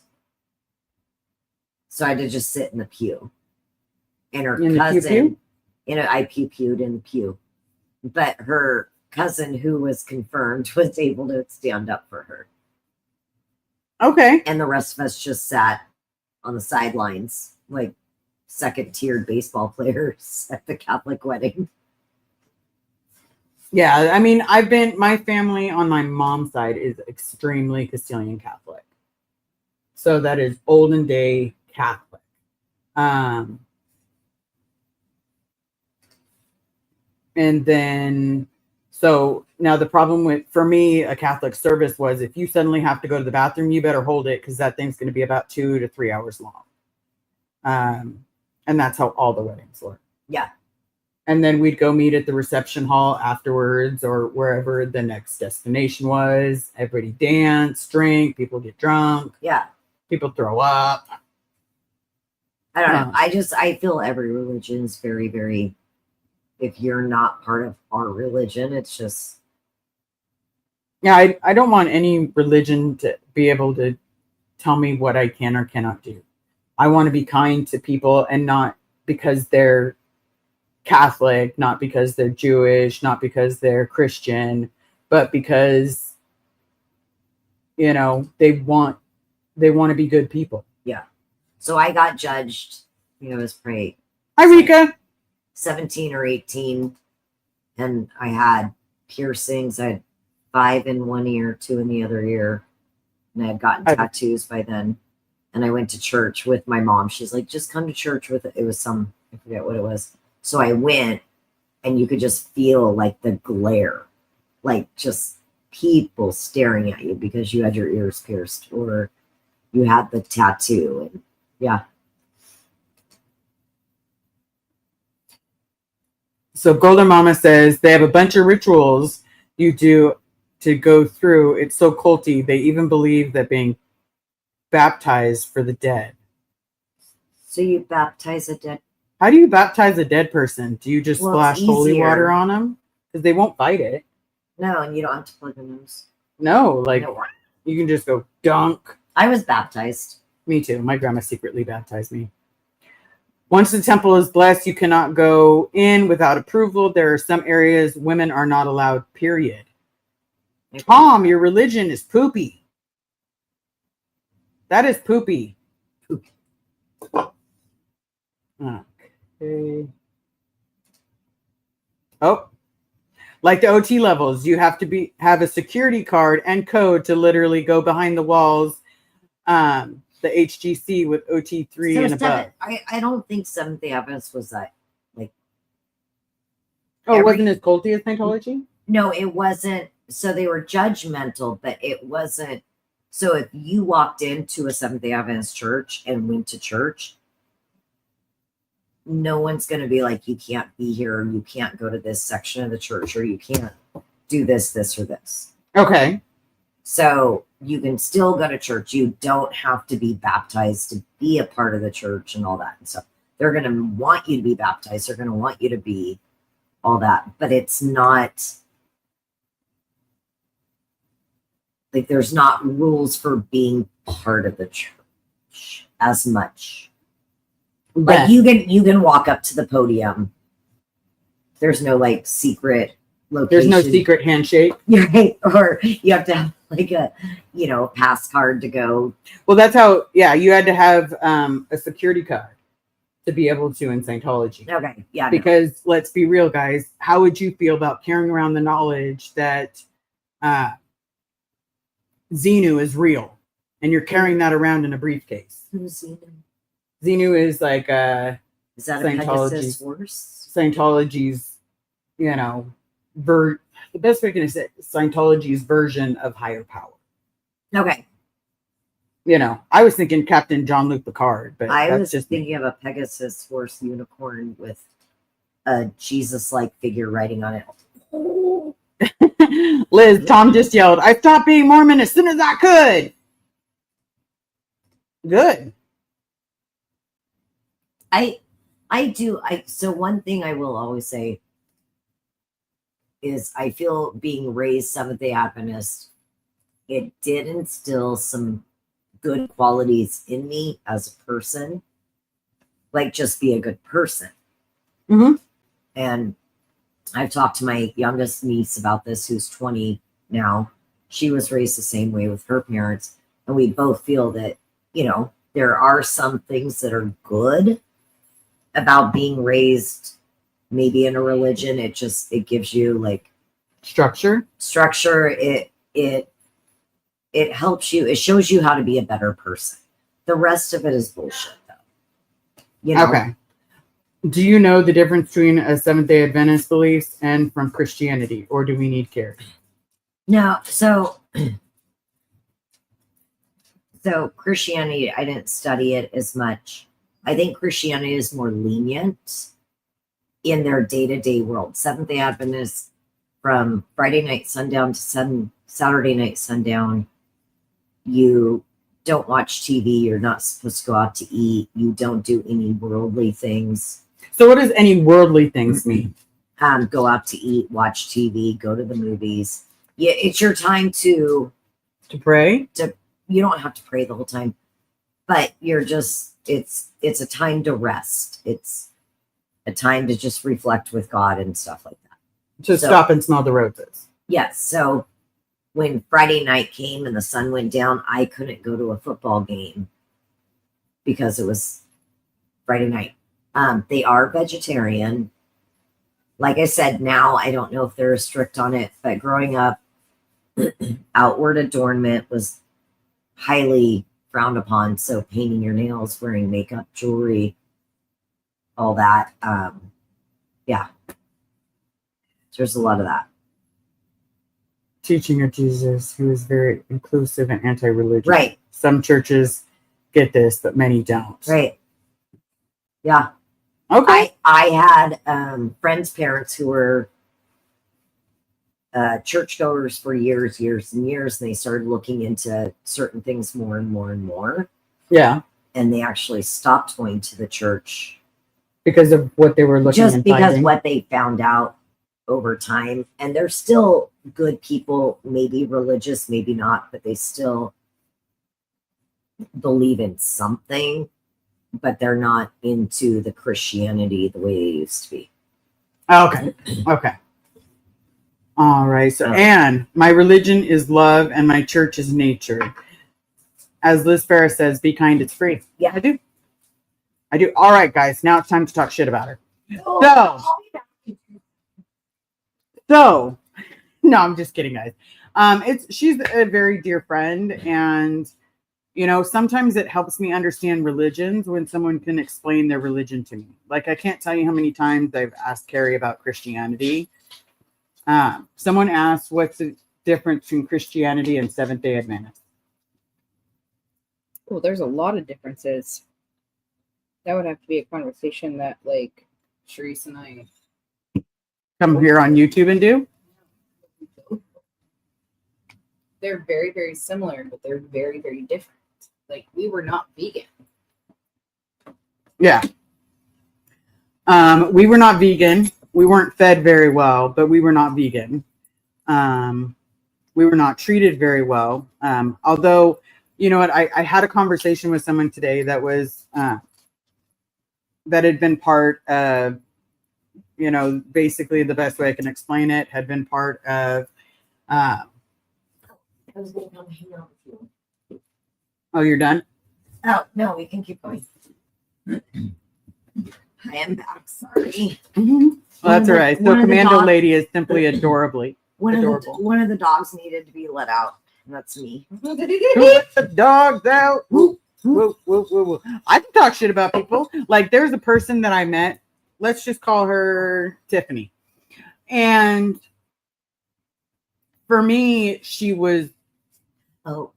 So I had to just sit in the pew. And her In the cousin, pew? I pewed in the pew. But her cousin, who was confirmed, was able to stand up for her. Okay. And the rest of us just sat on the sidelines, like second-tiered baseball players at the Catholic wedding. Yeah, I mean, my family on my mom's side is extremely Castilian Catholic. So that is olden day Catholic. And then, so now the problem for me, a Catholic service was if you suddenly have to go to the bathroom, you better hold it because that thing's going to be about 2 to 3 hours long. And that's how all the weddings were. Yeah. And then we'd go meet at the reception hall afterwards or wherever the next destination was. Everybody dance, drink, people get drunk, Yeah. people throw up. I don't know. I feel every religion is very, very, if you're not part of our religion, it's just. Yeah, I don't want any religion to be able to tell me what I can or cannot do. I want to be kind to people, and not because they're Catholic, not because they're Jewish, not because they're Christian, but because, they want to be good people. Yeah. So I got judged, it was probably Hi, Rika. 17 or 18. And I had piercings. I had 5 in one ear, 2 in the other ear. And I had gotten tattoos by then. And I went to church with my mom. She's like, just come to church with it. It was I forget what it was. So I went, and you could just feel like the glare, like just people staring at you because you had your ears pierced or you had the tattoo. And yeah. So Golden Mama says they have a bunch of rituals you do to go through. It's so culty. They even believe that being baptized for the dead. So you baptize a dead. How do you baptize a dead person? Do you just Well, splash it's holy easier. water on them? Because they won't fight it. No, and you don't have to plug your nose. No, like No. you can just go dunk. I was baptized. Me too. My grandma secretly baptized me. Once the temple is blessed, you cannot go in without approval. There are some areas women are not allowed, period. Tom, your religion is poopy. That is poopy. Okay. Oh, like the OT levels, you have to have a security card and code to literally go behind the walls. The HGC with OT3 So and above. I don't think Seventh-day Adventist was that. Oh, it wasn't as culty as Scientology? No, it wasn't. So they were judgmental, but it wasn't. So if you walked into a Seventh-day Adventist church and went to church, no one's going to be like, you can't be here, or you can't go to this section of the church, or you can't do this, or this. Okay. So you can still go to church. You don't have to be baptized to be a part of the church and all that. And so they're going to want you to be baptized. They're going to want you to be all that. But it's not like there's not rules for being part of the church as much. Like you can walk up to the podium. There's no like secret location. There's no secret handshake. Right. Or you have to have like a, pass card to go. Well, that's how, you had to have a security card to be able to in Scientology. Okay. Yeah. Because let's be real, guys. How would you feel about carrying around the knowledge that Xenu is real and you're carrying that around in a briefcase? Who's Xenu? Xenu is like is that a Pegasus horse? Scientology's, the best way I can say Scientology's version of higher power. Okay. I was thinking Captain Jean-Luc Picard, but I that's was just thinking of a Pegasus horse unicorn with a Jesus-like figure riding on it. Liz, Tom just yelled, "I stopped being Mormon as soon as I could." Good. So one thing I will always say is I feel being raised Seventh-day Adventist, it did instill some good qualities in me as a person, like just be a good person. Mm-hmm. And I've talked to my youngest niece about this, who's 20 now. She was raised the same way with her parents. And we both feel that, there are some things that are good about being raised maybe in a religion. It gives you like Structure. It helps you. It shows you how to be a better person. The rest of it is bullshit, though. Okay. Do you know the difference between a Seventh-day Adventist beliefs and from Christianity, or do we need care? No. So Christianity, I didn't study it as much. I think Christianity is more lenient in their day-to-day world. Seventh-day Adventists, from Friday night sundown to Saturday night sundown, you don't watch TV. You're not supposed to go out to eat. You don't do any worldly things. So what does any worldly things mean? Go out to eat, watch TV, go to the movies. Yeah, it's your time to pray. You don't have to pray the whole time, but it's a time to rest. It's a time to just reflect with God and stuff like that. To stop and smell the roses. Yes. So when Friday night came and the sun went down, I couldn't go to a football game because it was Friday night. They are vegetarian. Like I said, now I don't know if they're strict on it, but growing up, outward adornment was highly frowned upon. So painting your nails, wearing makeup, jewelry, all that. Yeah. There's a lot of that. Teaching of Jesus, who is very inclusive and anti-religious. Right. Some churches get this, but many don't. Right. Yeah. Okay. I had friends' parents who were churchgoers for years and years, and they started looking into certain things more and more and more. Yeah. And they actually stopped going to the church because of what they were looking just and because finding. what they found out over time. And they're still good people, maybe religious, maybe not, but they still believe in something, but they're not into the Christianity the way they used to be. Okay. Okay. All right. So, Anne, my religion is love and my church is nature. As Liz Ferris says, be kind, it's free. Yeah. I do. All right, guys. Now it's time to talk shit about her. So, no, I'm just kidding, guys. She's a very dear friend, and sometimes it helps me understand religions when someone can explain their religion to me. Like, I can't tell you how many times I've asked Carrie about Christianity. Someone asked, what's the difference between Christianity and Seventh-day Adventist? Well, there's a lot of differences. That would have to be a conversation that, like, Sharice and I come here on YouTube and do? they're very, very similar, but they're very, very different. Like, we were not vegan. Yeah. We were not vegan. We weren't fed very well, but we were not vegan. We were not treated very well. Although, you know what, I had a conversation with someone today that was that had been part of, you know, basically the best way I can explain it, had been part of I was going to come hang out with you. oh, you're done? Oh, no, we can keep going. I am back. Sorry. Well, that's all right. So Commando Lady is simply adorably adorable. One of the dogs needed to be let out. And that's me. Who let the dogs out? Woo, woo, woo, woo, woo. I can talk shit about people. Like, there's a person that I met. Let's just call her Tiffany. And for me, she was I'm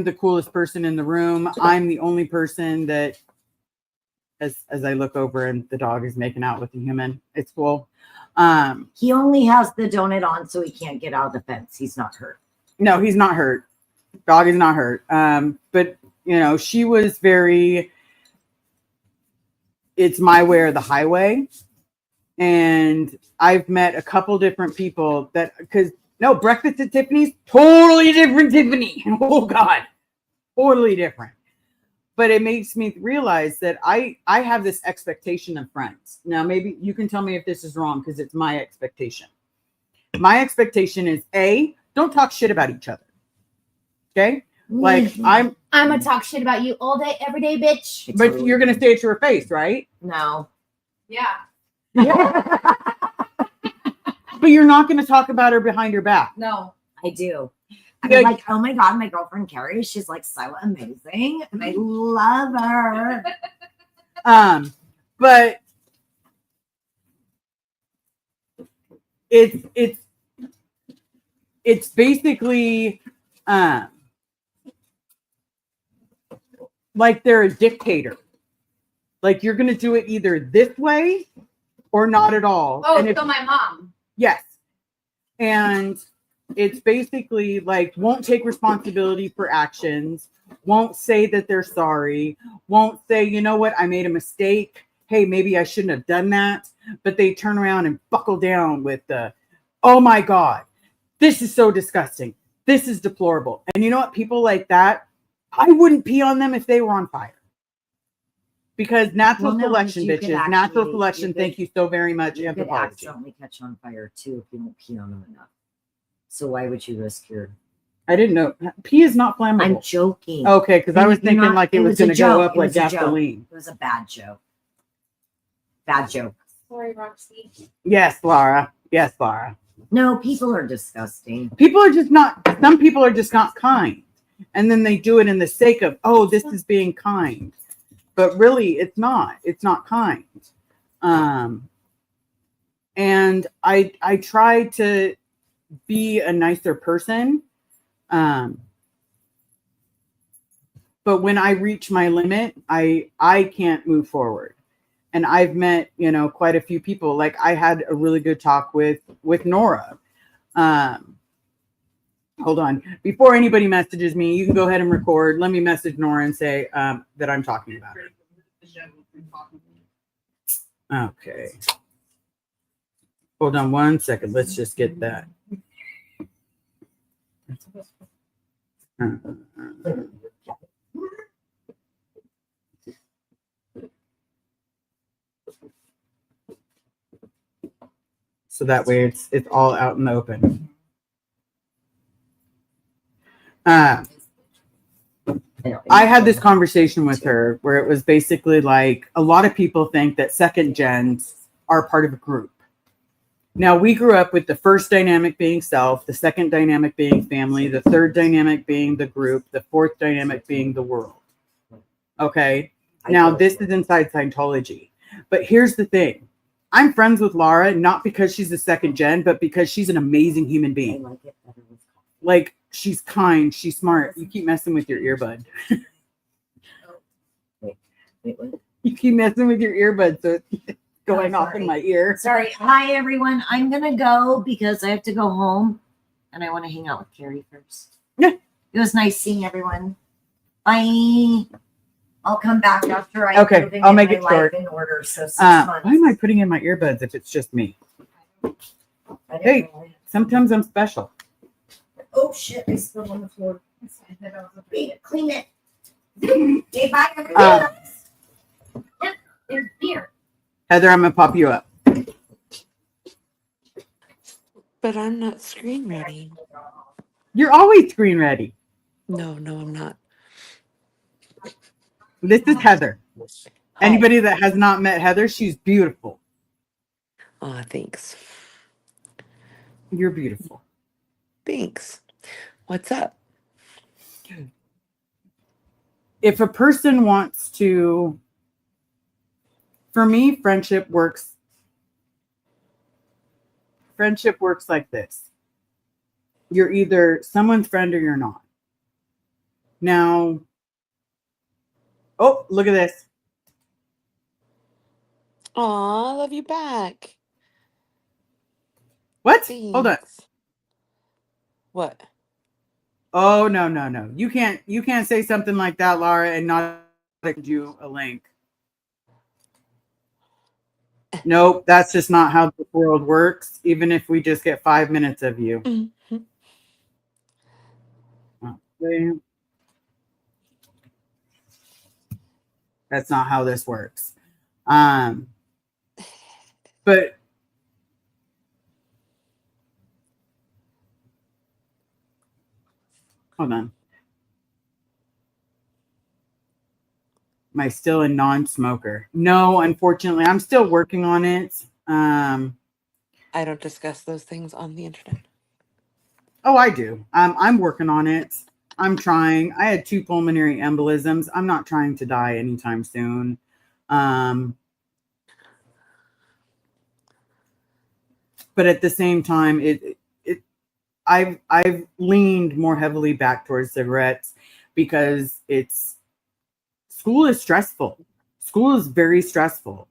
the coolest person in the room. I'm the only person that, as I look over and the dog is making out with the human, it's cool. He only has the donut on, so he can't get out of the fence. He's not hurt. No, he's not hurt. Dog is not hurt. But you know, she was very, it's my way or the highway. And I've met a couple different people that, because no, Breakfast at Tiffany's, totally different Tiffany. Oh God, totally different. But it makes me realize that I have this expectation of friends. Now, maybe you can tell me if this is wrong, because it's my expectation. My expectation is don't talk shit about each other. Okay? Like I'm gonna talk shit about you all day, every day, bitch. But you're gonna say it to her face, right? No. Yeah. But you're not gonna talk about her behind her back. No. I do. Yeah. I'm like, oh my God, my girlfriend Carrie, she's like so amazing. And I love her. But it's basically like they're a dictator. Like, you're gonna do it either this way or not at all. Oh, And so my mom. yes. And it's basically like, won't take responsibility for actions, won't say that they're sorry, won't say, you know what, I made a mistake. Hey, maybe I shouldn't have done that. But they turn around and buckle down with the, oh my God, this is so disgusting. This is deplorable. And you know what? People like that, I wouldn't pee on them if they were on fire. Because natural selection, bitches. Natural selection. Thank you so very much. You could Anthropology. accidentally catch on fire too if you don't pee on them enough. So why would you risk your? I didn't know. Pee is not flammable. I'm joking. Okay, because I was thinking like it was going to go up like It was a joke. gasoline. It was a bad joke. Bad joke. Sorry, Roxy. Yes, Laura. Yes, Laura. No, people are disgusting. People are just not, some people are just not kind. And then they do it in the sake of, oh, this is being kind. But really, it's not. It's not kind. And I try to be a nicer person. But when I reach my limit, I can't move forward. And I've met, you know, quite a few people. Like, I had a really good talk with Nora. Hold on. Before anybody messages me, you can go ahead and record. Let me message Nora and say that I'm talking about it. Okay. Hold on one second. Let's just get that. So that way it's all out in the open. I had this conversation with her where it was basically like, a lot of people think that second gens are part of a group. Now, we grew up with the first dynamic being self, the second dynamic being family, the third dynamic being the group, the fourth dynamic being the world. Okay. Now, this is inside Scientology. But here's the thing. I'm friends with Laura, not because she's a second gen, but because she's an amazing human being. I like it better with coffee. Like, she's kind, she's smart. You keep messing with your earbud. Wait, what? You keep messing with your earbud, so it's going off in my ear. Sorry. Hi, everyone. I'm going to go because I have to go home. and I want to hang out with Carrie first. Yeah. It was nice seeing everyone. Bye. I'll come back after I Okay, moving I'll in make my it short. life in order. So 6 Why months. am I putting in my earbuds if it's just me? I don't Hey. know. Sometimes I'm special. Oh shit! I spilled on the floor. Clean it. Say bye, everyone. There's beer. Heather, I'm gonna pop you up. But I'm not screen ready. You're always screen ready. No, I'm not. This is Heather. Hi. Anybody that has not met Heather, she's beautiful. Thanks. You're beautiful. Thanks. What's up? If a person wants to, for me, friendship works like this. You're either someone's friend or you're not. Now, oh, look at this. Aw, love you back. What? Hold on. Thanks. What? Oh, no. You can't say something like that, Laura, and not send you a link. Nope, that's just not how the world works, even if we just get 5 minutes of you. Mhm. Okay. That's not how this works. But hold on. Am I still a non-smoker? No, unfortunately, I'm still working on it. I don't discuss those things on the internet. Oh, I do. I'm working on it. I'm trying. I had 2 pulmonary embolisms. I'm not trying to die anytime soon. But at the same time, I've leaned more heavily back towards cigarettes because school is stressful. School is very stressful.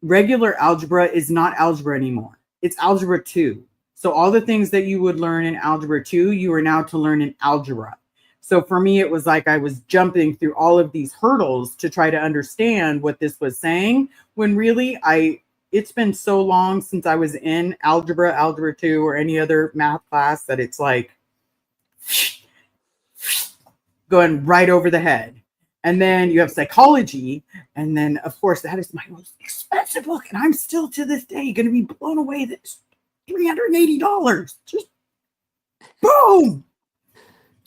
Regular algebra is not algebra anymore. It's algebra 2. So all the things that you would learn in algebra 2, you are now to learn in algebra. So for me, it was like I was jumping through all of these hurdles to try to understand what this was saying, when really it's been so long since I was in algebra 2, or any other math class, that it's like going right over the head. And then you have psychology. And then, of course, that is my most expensive book. And I'm still to this day going to be blown away that it's $380. Just boom.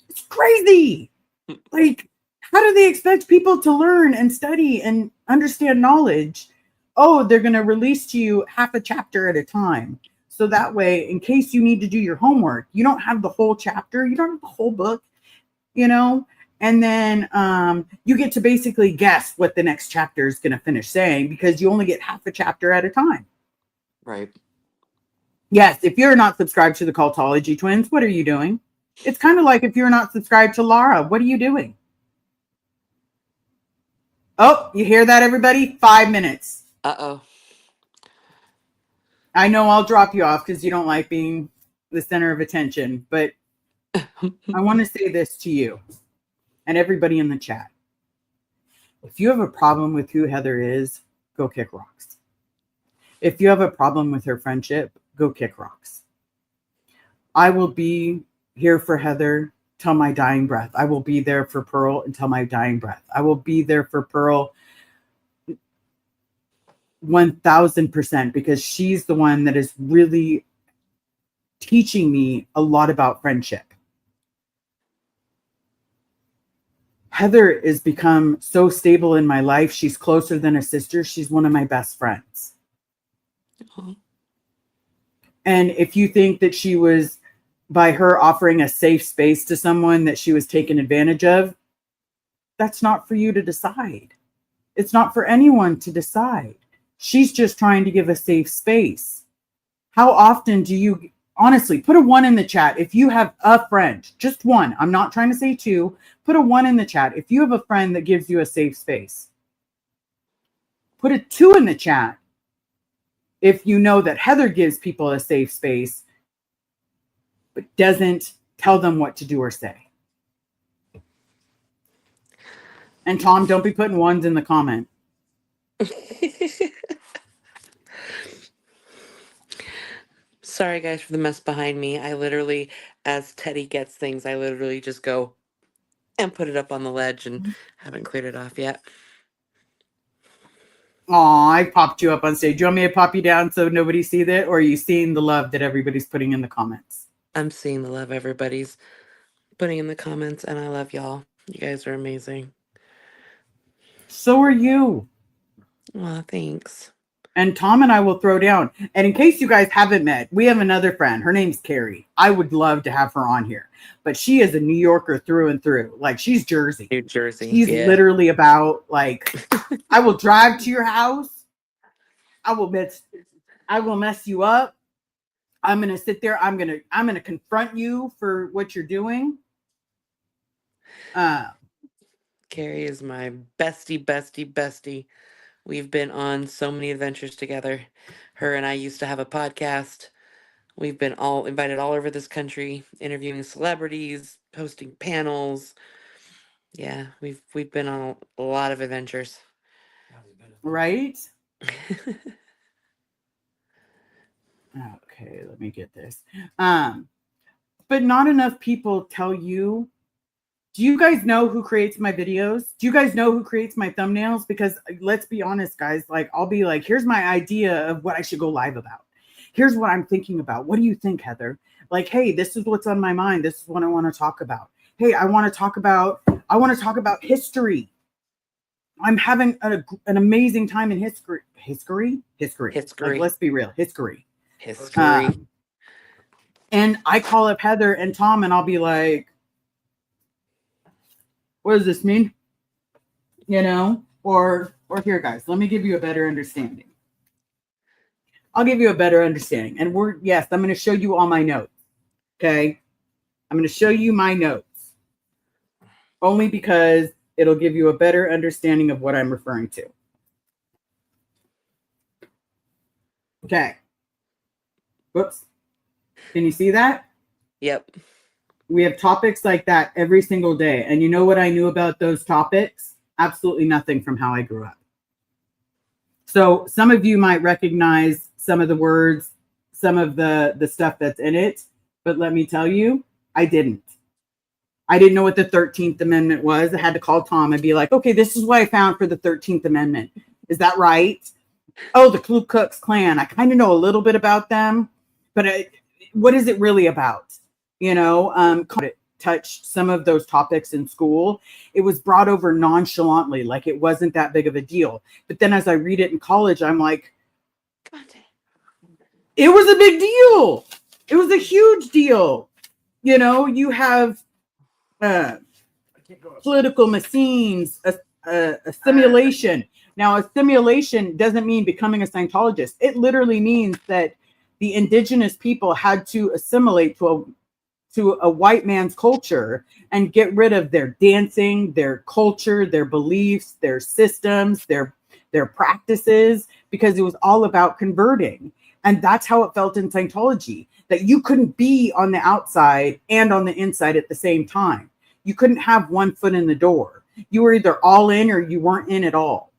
It's crazy. Like, how do they expect people to learn and study and understand knowledge? Oh, they're going to release to you half a chapter at a time. So that way, in case you need to do your homework, you don't have the whole chapter. You don't have the whole book, And then you get to basically guess what the next chapter is going to finish saying, because you only get half a chapter at a time. Right. Yes, if you're not subscribed to the Cultology Twins, what are you doing? It's kind of like if you're not subscribed to Lara, what are you doing? Oh, you hear that, everybody? 5 minutes. Uh-oh. I know I'll drop you off because you don't like being the center of attention, but I want to say this to you and everybody in the chat. If you have a problem with who Heather is, go kick rocks. If you have a problem with her friendship, go kick rocks. I will be here for Heather till my dying breath. I will be there for Pearl until my dying breath. I will be there for Pearl 1000%, because she's the one that is really teaching me a lot about friendship. Heather has become so stable in my life. She's closer than a sister. She's one of my best friends. Oh. And if you think that she was, by her offering a safe space to someone, that she was taken advantage of, that's not for you to decide. It's not for anyone to decide. She's just trying to give a safe space. How often do you, honestly, put a 1 in the chat if you have a friend, just 1. I'm not trying to say 2. Put a 1 in the chat if you have a friend that gives you a safe space. Put a 2 in the chat if you know that Heather gives people a safe space. but doesn't tell them what to do or say. And Tom, don't be putting ones in the comment. Sorry, guys, for the mess behind me. I literally, as Teddy gets things, I literally just go and put it up on the ledge and haven't cleared it off yet. Aw, I popped you up on stage. Do you want me to pop you down so nobody see that? Or are you seeing the love that everybody's putting in the comments? I'm seeing the love everybody's putting in the comments, and I love y'all. You guys are amazing. So are you. Well, thanks. And Tom and I will throw down. And in case you guys haven't met, we have another friend. Her name's Carrie. I would love to have her on here. But she is a New Yorker through and through. Like, she's Jersey. New Jersey. She's literally about, like, I will drive to your house. I will mess you up. I'm gonna sit there. I'm gonna confront you for what you're doing. Carrie is my bestie. We've been on so many adventures together. Her and I used to have a podcast. We've been all invited all over this country, interviewing celebrities, hosting panels. Yeah, we've been on a lot of adventures. Right? Okay, let me get this. But not enough people tell you. Do you guys know who creates my videos? Do you guys know who creates my thumbnails? Because let's be honest, guys, like, I'll be like, here's my idea of what I should go live about. Here's what I'm thinking about. What do you think, Heather? Like, hey, this is what's on my mind. This is what I want to talk about. Hey, I want to talk about history. I'm having an amazing time in history. Like, let's be real. History. And I call up Heather and Tom and I'll be like, what does this mean? You know, or here, guys, let me give you a better understanding. I'll give you a better understanding. And I'm going to show you all my notes. Okay. I'm going to show you my notes only because it'll give you a better understanding of what I'm referring to. Okay. Whoops. Can you see that? Yep. We have topics like that every single day. And you know what I knew about those topics? Absolutely nothing from how I grew up. So some of you might recognize some of the words, some of the stuff that's in it. But let me tell you, I didn't. I didn't know what the 13th Amendment was. I had to call Tom and be like, okay, this is what I found for the 13th Amendment. Is that right? Oh, the Ku Klux Klan. I kind of know a little bit about them, but what is it really about? You know, touched some of those topics in school. It was brought over nonchalantly, like it wasn't that big of a deal. But then as I read it in college, I'm like, it was a big deal. It was a huge deal. You know, you have political machines, a simulation. Now, a simulation doesn't mean becoming a Scientologist. It literally means that the indigenous people had to assimilate to a white man's culture and get rid of their dancing, their culture, their beliefs, their systems, their practices, because it was all about converting. And that's how it felt in Scientology, that you couldn't be on the outside and on the inside at the same time. You couldn't have one foot in the door. You were either all in or you weren't in at all.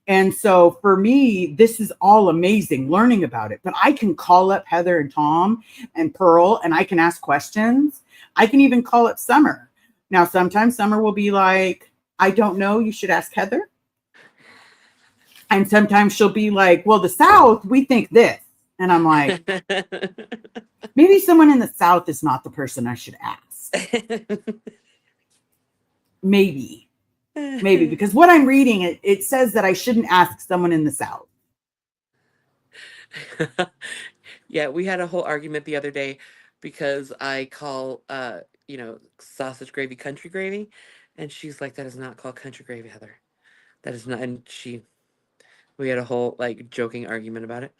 And so for me, this is all amazing learning about it. But I can call up Heather and Tom and Pearl and I can ask questions. I can even call up Summer. Now, sometimes Summer will be like, I don't know, you should ask Heather. And sometimes she'll be like, well, the South, we think this. And I'm like, maybe someone in the South is not the person I should ask. Maybe, because what I'm reading, it says that I shouldn't ask someone in the South. Yeah, we had a whole argument the other day because I call, sausage gravy country gravy. And she's like, that is not called country gravy, Heather. That is not. And we had a whole joking argument about it.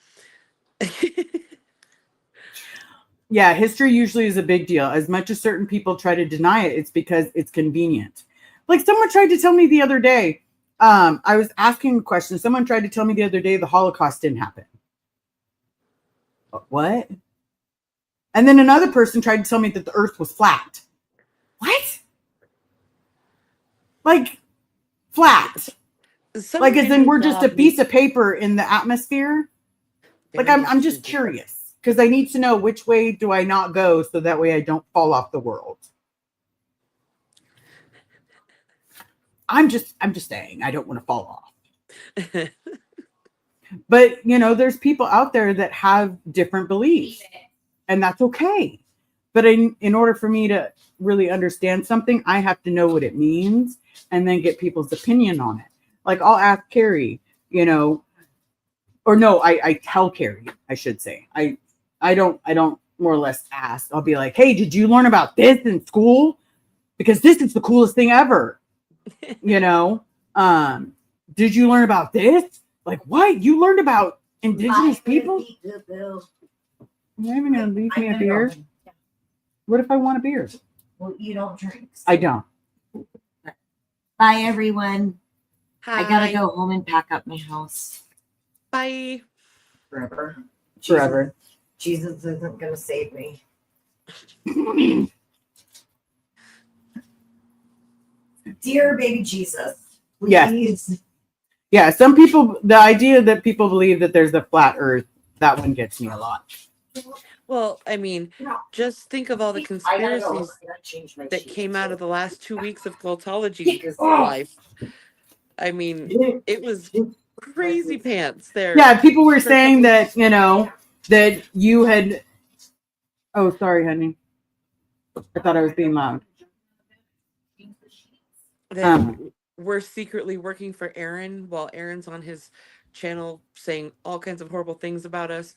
Yeah, history usually is a big deal. As much as certain people try to deny it, it's because it's convenient. Like someone tried to tell me the other day, I was asking a question. Someone tried to tell me the other day the Holocaust didn't happen. What? And then another person tried to tell me that the earth was flat. What? Like flat. Someone Like as in in your we're just a job piece needs of paper in the atmosphere. Like very I'm just interesting people. curious because I need to know which way do I not go so that way I don't fall off the world. I'm just saying I don't want to fall off. But you know, there's people out there that have different beliefs, and that's okay. But in order for me to really understand something, I have to know what it means and then get people's opinion on it. Like I'll ask Carrie, you know, or no, I tell Carrie, I should say. I don't more or less ask. I'll be like, hey, did you learn about this in school? Because this is the coolest thing ever. You know? Did you learn about this? Like what? You learned about indigenous people? You're even gonna leave me a beer? What if I want a beer? Well, you don't drink. I don't. Bye, everyone. Hi. I gotta go home and pack up my house. Bye. Forever. Forever. Jesus isn't gonna save me. Dear baby Jesus, Yes. please. Yeah, some people, the idea that people believe that there's a flat earth, that one gets me a lot. Well, I mean, just think of all the I gotta go. conspiracies I gotta change my that sheets, came out too. of the last 2 weeks of cultology Oh. life. I mean, it was crazy pants there. Yeah, people were For a saying couple- that, you know, that you had. Oh, sorry, honey. I thought I was being loud. that we're secretly working for Aaron while Aaron's on his channel saying all kinds of horrible things about us.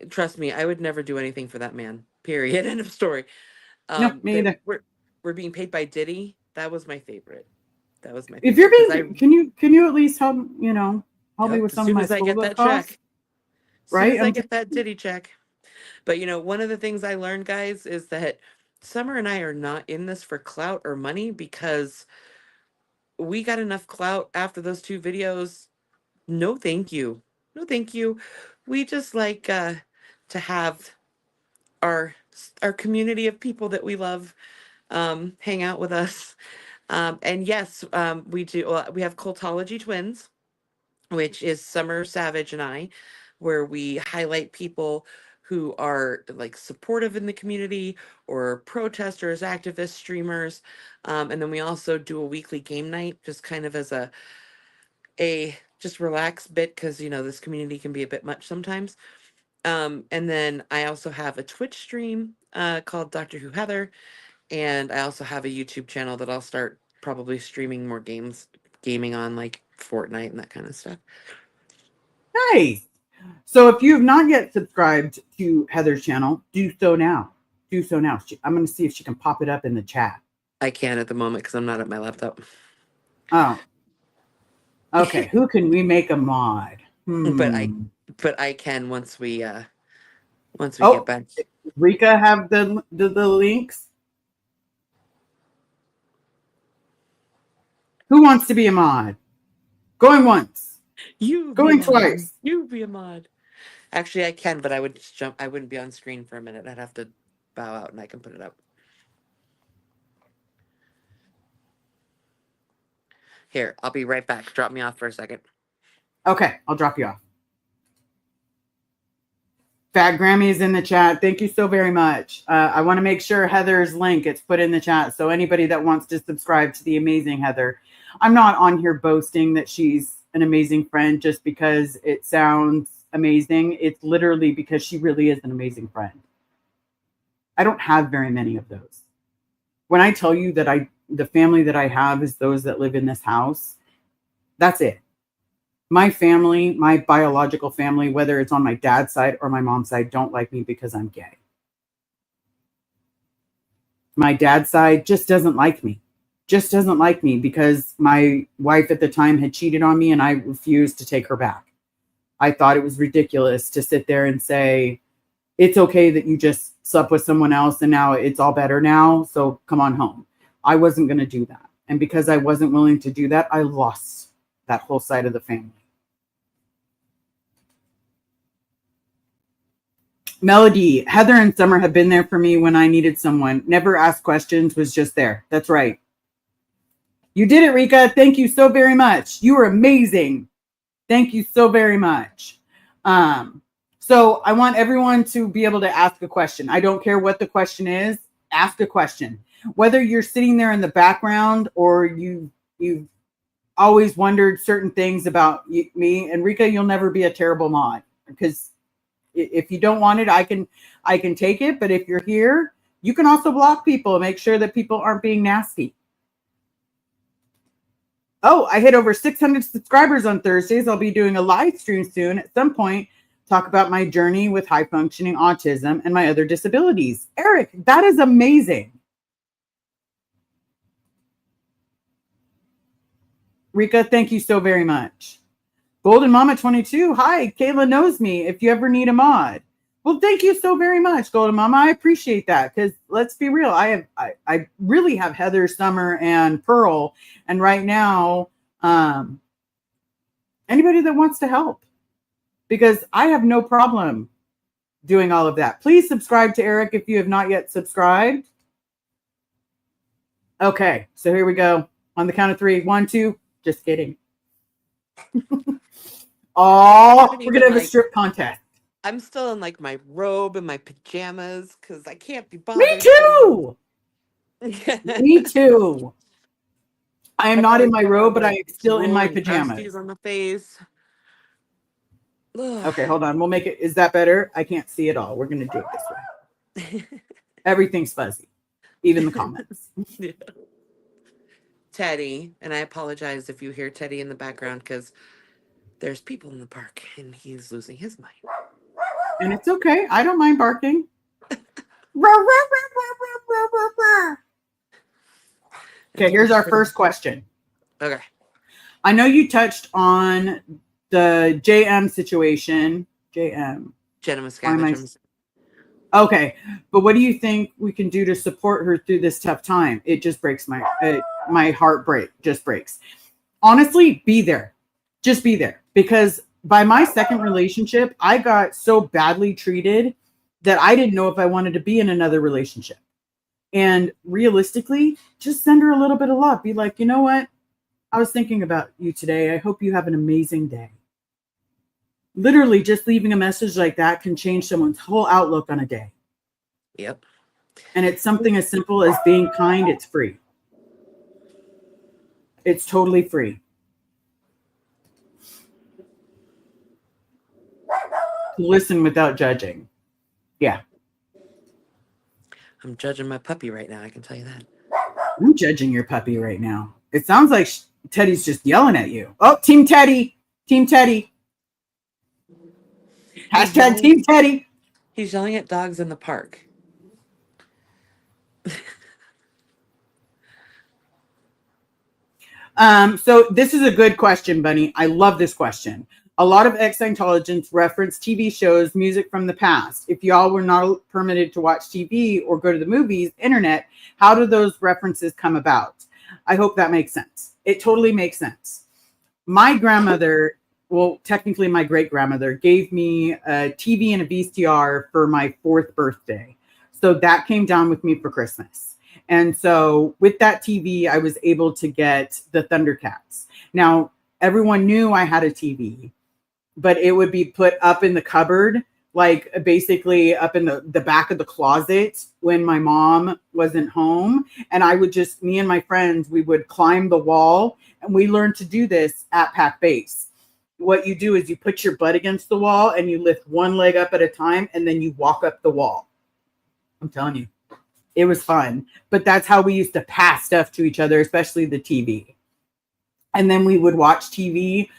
Trust me, I would never do anything for that man. Period. End of story. No, me that either. we're being paid by Diddy. That was my favorite. That was my If you're favorite. 'Cause being, can you at least help, you know, help me Yep, with as some of soon my as I school get book that costs? check. As soon Right? as I get that Diddy check. But you know, one of the things I learned, guys, is that Summer and I are not in this for clout or money because we got enough clout after those 2 videos. No, thank you. No, thank you. We just like to have our community of people that we love hang out with us. And yes, we do. We have Cultology Twins, which is Summer Savage and I, where we highlight people who are like supportive in the community or protesters, activists, streamers. And then we also do a weekly game night, just kind of as a just relax bit because you know this community can be a bit much sometimes. And then I also have a Twitch stream called Doctor Who Heather, and I also have a YouTube channel that I'll start probably streaming more gaming on, like Fortnite and that kind of stuff. Nice. So if you have not yet subscribed to Heather's channel, do so now. Do so now. I'm going to see if she can pop it up in the chat. I can't at the moment because I'm not at my laptop. Oh. Okay. Who can we make a mod? But I can once we get back. Rika have the links. Who wants to be a mod? Going once. You Going be a mod. twice. You be a mod. Actually, I can, but I would just jump. I wouldn't be on screen for a minute. I'd have to bow out, and I can put it up. Here, I'll be right back. Drop me off for a second. Okay, I'll drop you off. Fat Grammy is in the chat. Thank you so very much. I want to make sure Heather's link gets put in the chat. So anybody that wants to subscribe to the amazing Heather, I'm not on here boasting that she's an amazing friend just because it sounds amazing. It's literally because she really is an amazing friend. I don't have very many of those. When I tell you that the family that I have is those that live in this house, that's it. My family, my biological family, whether it's on my dad's side or my mom's side, don't like me because I'm gay. My dad's side just doesn't like me. Just doesn't like me because my wife at the time had cheated on me and I refused to take her back. I thought it was ridiculous to sit there and say, it's okay that you just slept with someone else and now it's all better now, so come on home. I wasn't going to do that. And because I wasn't willing to do that, I lost that whole side of the family. Melody, Heather and Summer have been there for me when I needed someone. Never asked questions, was just there. That's right. You did it, Rika. Thank you so very much. You were amazing. Thank you so very much. So I want everyone to be able to ask a question. I don't care what the question is. Ask a question. Whether you're sitting there in the background or you've always wondered certain things about me. And Rika, you'll never be a terrible mod, because if you don't want it, I can take it. But if you're here, you can also block people and make sure that people aren't being nasty. Oh, I hit over 600 subscribers on Thursdays. I'll be doing a live stream soon at some point. Talk about my journey with high functioning autism and my other disabilities. Eric, that is amazing. Rika, thank you so very much. Golden Mama 22. Hi, Kayla knows me if you ever need a mod. Well, thank you so very much, Golden Mama. I appreciate that, because let's be real. I really have Heather, Summer, and Pearl. And right now, anybody that wants to help, because I have no problem doing all of that. Please subscribe to Eric if you have not yet subscribed. Okay, so here we go. On the count of 3. 1, 2. Just kidding. Oh, we're gonna have a strip contest. I'm still in like my robe and my pajamas because I can't be bothered. Me too. Me too. I am not in my robe, but I am still in my pajamas. On the face. Okay, hold on. We'll make it. Is that better? I can't see it all. We're gonna do it this way. Everything's fuzzy, even the comments. Yeah. Teddy, and I apologize if you hear Teddy in the background because there's people in the park and he's losing his mind. And it's okay. I don't mind barking. Okay, here's our first question. Okay. I know you touched on the JM situation. JM. Jenna Miscavige. Okay, but what do you think we can do to support her through this tough time? It just breaks my heart just breaks. Honestly, be there. Just be there. Because by my second relationship, I got so badly treated that I didn't know if I wanted to be in another relationship. And realistically, just send her a little bit of love. Be like, you know what? I was thinking about you today. I hope you have an amazing day. Literally, just leaving a message like that can change someone's whole outlook on a day. Yep. And it's something as simple as being kind. It's free. It's totally free. Listen without judging. Yeah. I'm judging my puppy right now. I can tell you that. I'm judging your puppy right now. It sounds like Teddy's just yelling at you. Oh, Team Teddy. Team Teddy. Hashtag Team Teddy. He's yelling at dogs in the park. So this is a good question, Bunny. I love this question. A lot of ex-Scientologists reference TV shows, music from the past. If y'all were not permitted to watch TV or go to the movies, internet, how do those references come about? I hope that makes sense. It totally makes sense. My grandmother, well, technically my great-grandmother, gave me a TV and a VCR for my 4th birthday. So that came down with me for Christmas. And so with that TV, I was able to get the Thundercats. Now, everyone knew I had a TV, but it would be put up in the cupboard, like basically up in the back of the closet when my mom wasn't home. And I would just, me and my friends, we would climb the wall, and we learned to do this at Pack Base. What you do is you put your butt against the wall and you lift one leg up at a time, and then you walk up the wall. I'm telling you, it was fun. But that's how we used to pass stuff to each other, especially the TV. And then we would watch TV.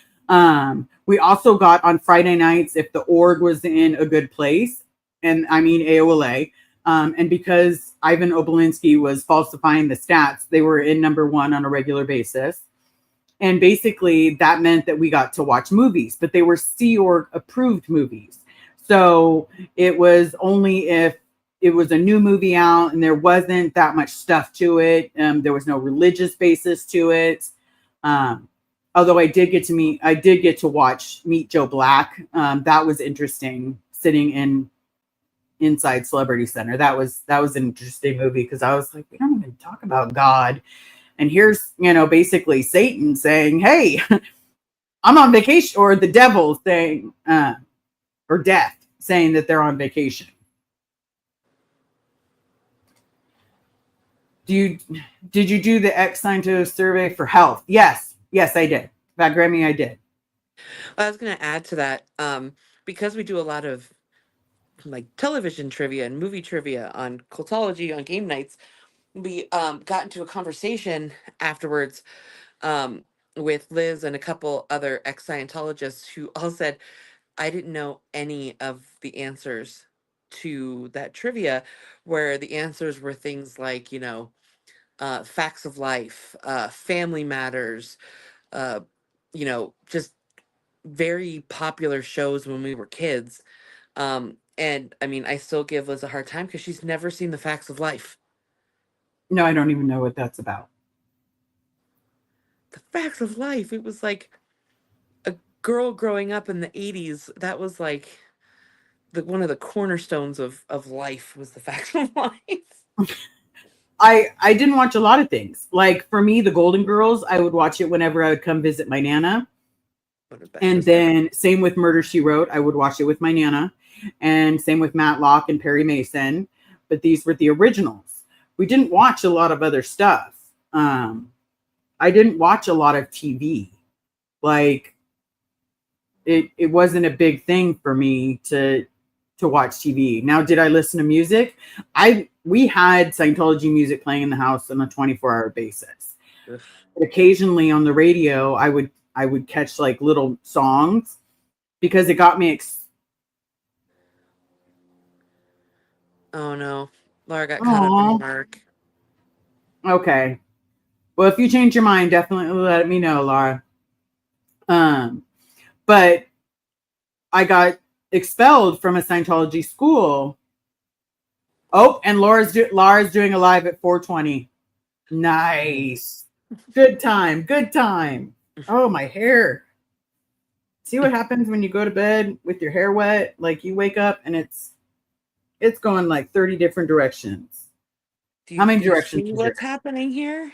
We also got on Friday nights if the org was in a good place, and I mean AOLA. And because Ivan Obolinski was falsifying the stats, they were in #1 on a regular basis. And basically that meant that we got to watch movies, but they were Sea Org approved movies. So it was only if it was a new movie out and there wasn't that much stuff to it. There was no religious basis to it. Although I did get to watch Meet Joe Black. That was interesting, sitting in Inside Celebrity Center. That was an interesting movie because I was like, we don't even talk about God. And here's, basically Satan saying, hey, I'm on vacation, or the devil saying, or death saying that they're on vacation. Did you do the X Scientist survey for health? Yes, I did. About Grammy, I did. I was going to add to that, because we do a lot of like television trivia and movie trivia on Cultology on game nights. We got into a conversation afterwards with Liz and a couple other ex-Scientologists who all said, I didn't know any of the answers to that trivia, where the answers were things like, facts of life, family matters, uh, just very popular shows when we were kids. And I mean, I still give Liz a hard time because she's never seen the facts of life. No, I don't even know what that's about. The facts of life. It was like a girl growing up in the 80s. That was like one of the cornerstones of life was the facts of life. I didn't watch a lot of things. Like for me, the Golden Girls, I would watch it whenever I would come visit my Nana. And then same with Murder, She Wrote. I would watch it with my Nana. And same with Matlock and Perry Mason. But these were the originals. We didn't watch a lot of other stuff. I didn't watch a lot of TV. Like it wasn't a big thing for me to watch TV. Now, did I listen to music? We had Scientology music playing in the house on a 24-hour basis. But occasionally on the radio, I would catch like little songs because it got me oh no, Laura got caught up in work. Okay. Well, if you change your mind, definitely let me know, Laura. But I got expelled from a Scientology school. Oh, and Laura's doing a live at 4:20. Nice. Good time. Oh, my hair. See what happens when you go to bed with your hair wet? Like you wake up and it's going like 30 different directions. How many directions? See what's happening here?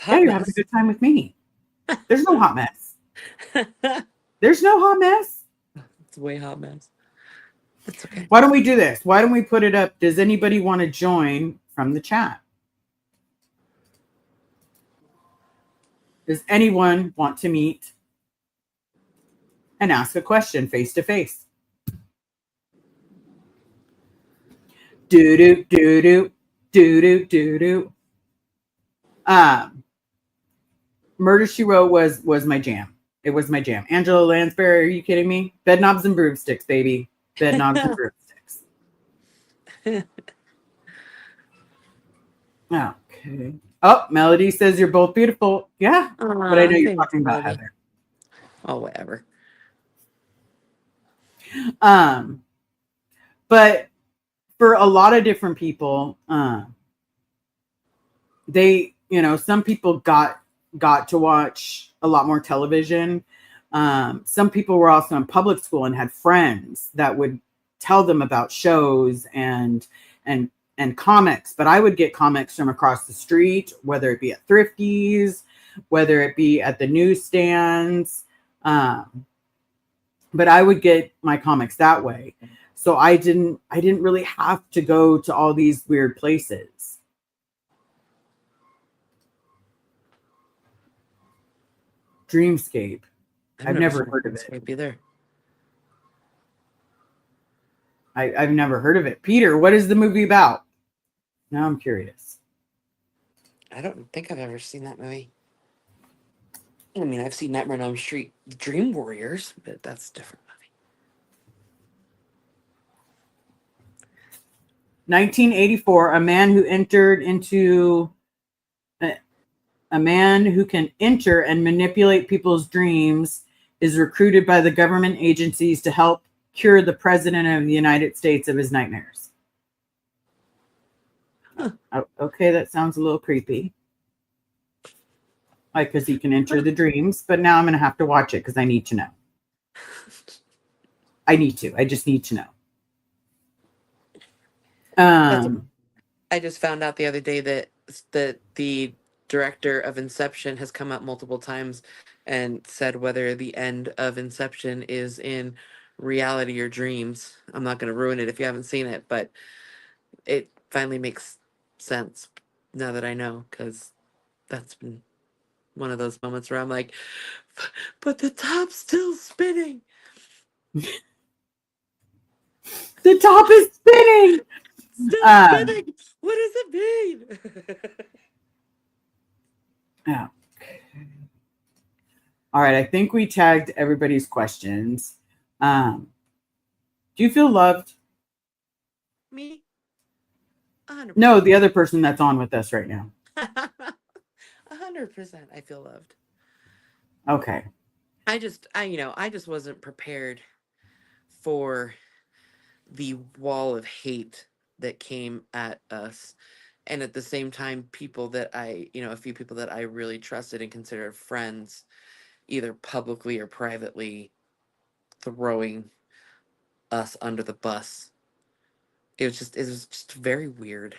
Yeah, you're having a good time with me. There's no hot mess. There's no hot mess. It's a way hot mess. That's okay. Why don't we do this? Why don't we put it up? Does anybody want to join from the chat? Does anyone want to meet and ask a question face to face? Do do do do do do do. Murder, She Wrote was my jam. It was my jam. Angela Lansbury, are you kidding me? Bed knobs and broomsticks, baby. Bed knobs and broomsticks. Okay. Oh, Melody says you're both beautiful. Yeah, but I know you're talking about Heather. Oh, whatever. But for a lot of different people, they, some people got to watch a lot more television. Some people were also in public school and had friends that would tell them about shows and comics, but I would get comics from across the street, whether it be at Thrifties, whether it be at the newsstands. But I would get my comics that way. So I didn't really have to go to all these weird places. Dreamscape. I've never heard of it. Either. I've never heard of it. Peter, what is the movie about? Now I'm curious. I don't think I've ever seen that movie. I mean, I've seen Nightmare on Elm Street, Dream Warriors, but that's a different movie. 1984, a man who can enter and manipulate people's dreams is recruited by the government agencies to help cure the president of the United States of his nightmares. Huh. Okay, that sounds a little creepy. Like, because he can enter the dreams, but now I'm going to have to watch it because I need to know. I just need to know. I just found out the other day that the director of Inception has come out multiple times and said whether the end of Inception is in reality or dreams. I'm not going to ruin it if you haven't seen it, but it finally makes sense now that I know, because that's been one of those moments where I'm like, but the top's still spinning. The top is spinning. Still spinning. What does it mean? Yeah. All right. I think we tagged everybody's questions. Do you feel loved? Me? 100%. No, the other person that's on with us right now. 100%. I feel loved. Okay. I just wasn't prepared for the wall of hate that came at us. And at the same time, people that a few people that I really trusted and considered friends, either publicly or privately, throwing us under the bus. It was just very weird.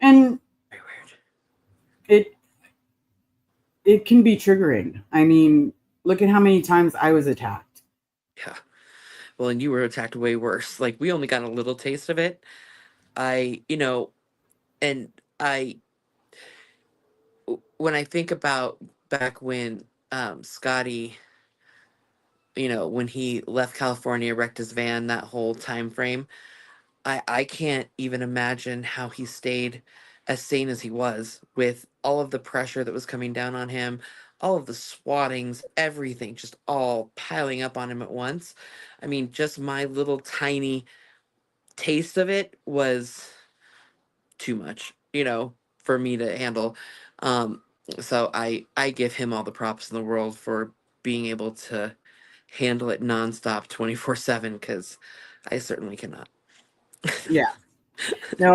And Very weird. it can be triggering. I mean, look at how many times I was attacked. Yeah. Well, and you were attacked way worse. Like, we only got a little taste of it. When I think about back when Scotty, when he left California, wrecked his van, that whole time frame, I can't even imagine how he stayed as sane as he was with all of the pressure that was coming down on him, all of the swattings, everything just all piling up on him at once. I mean, just my little tiny taste of it was too much, for me to handle. Um, so I give him all the props in the world for being able to handle it nonstop 24/7, because I certainly cannot. Yeah. No,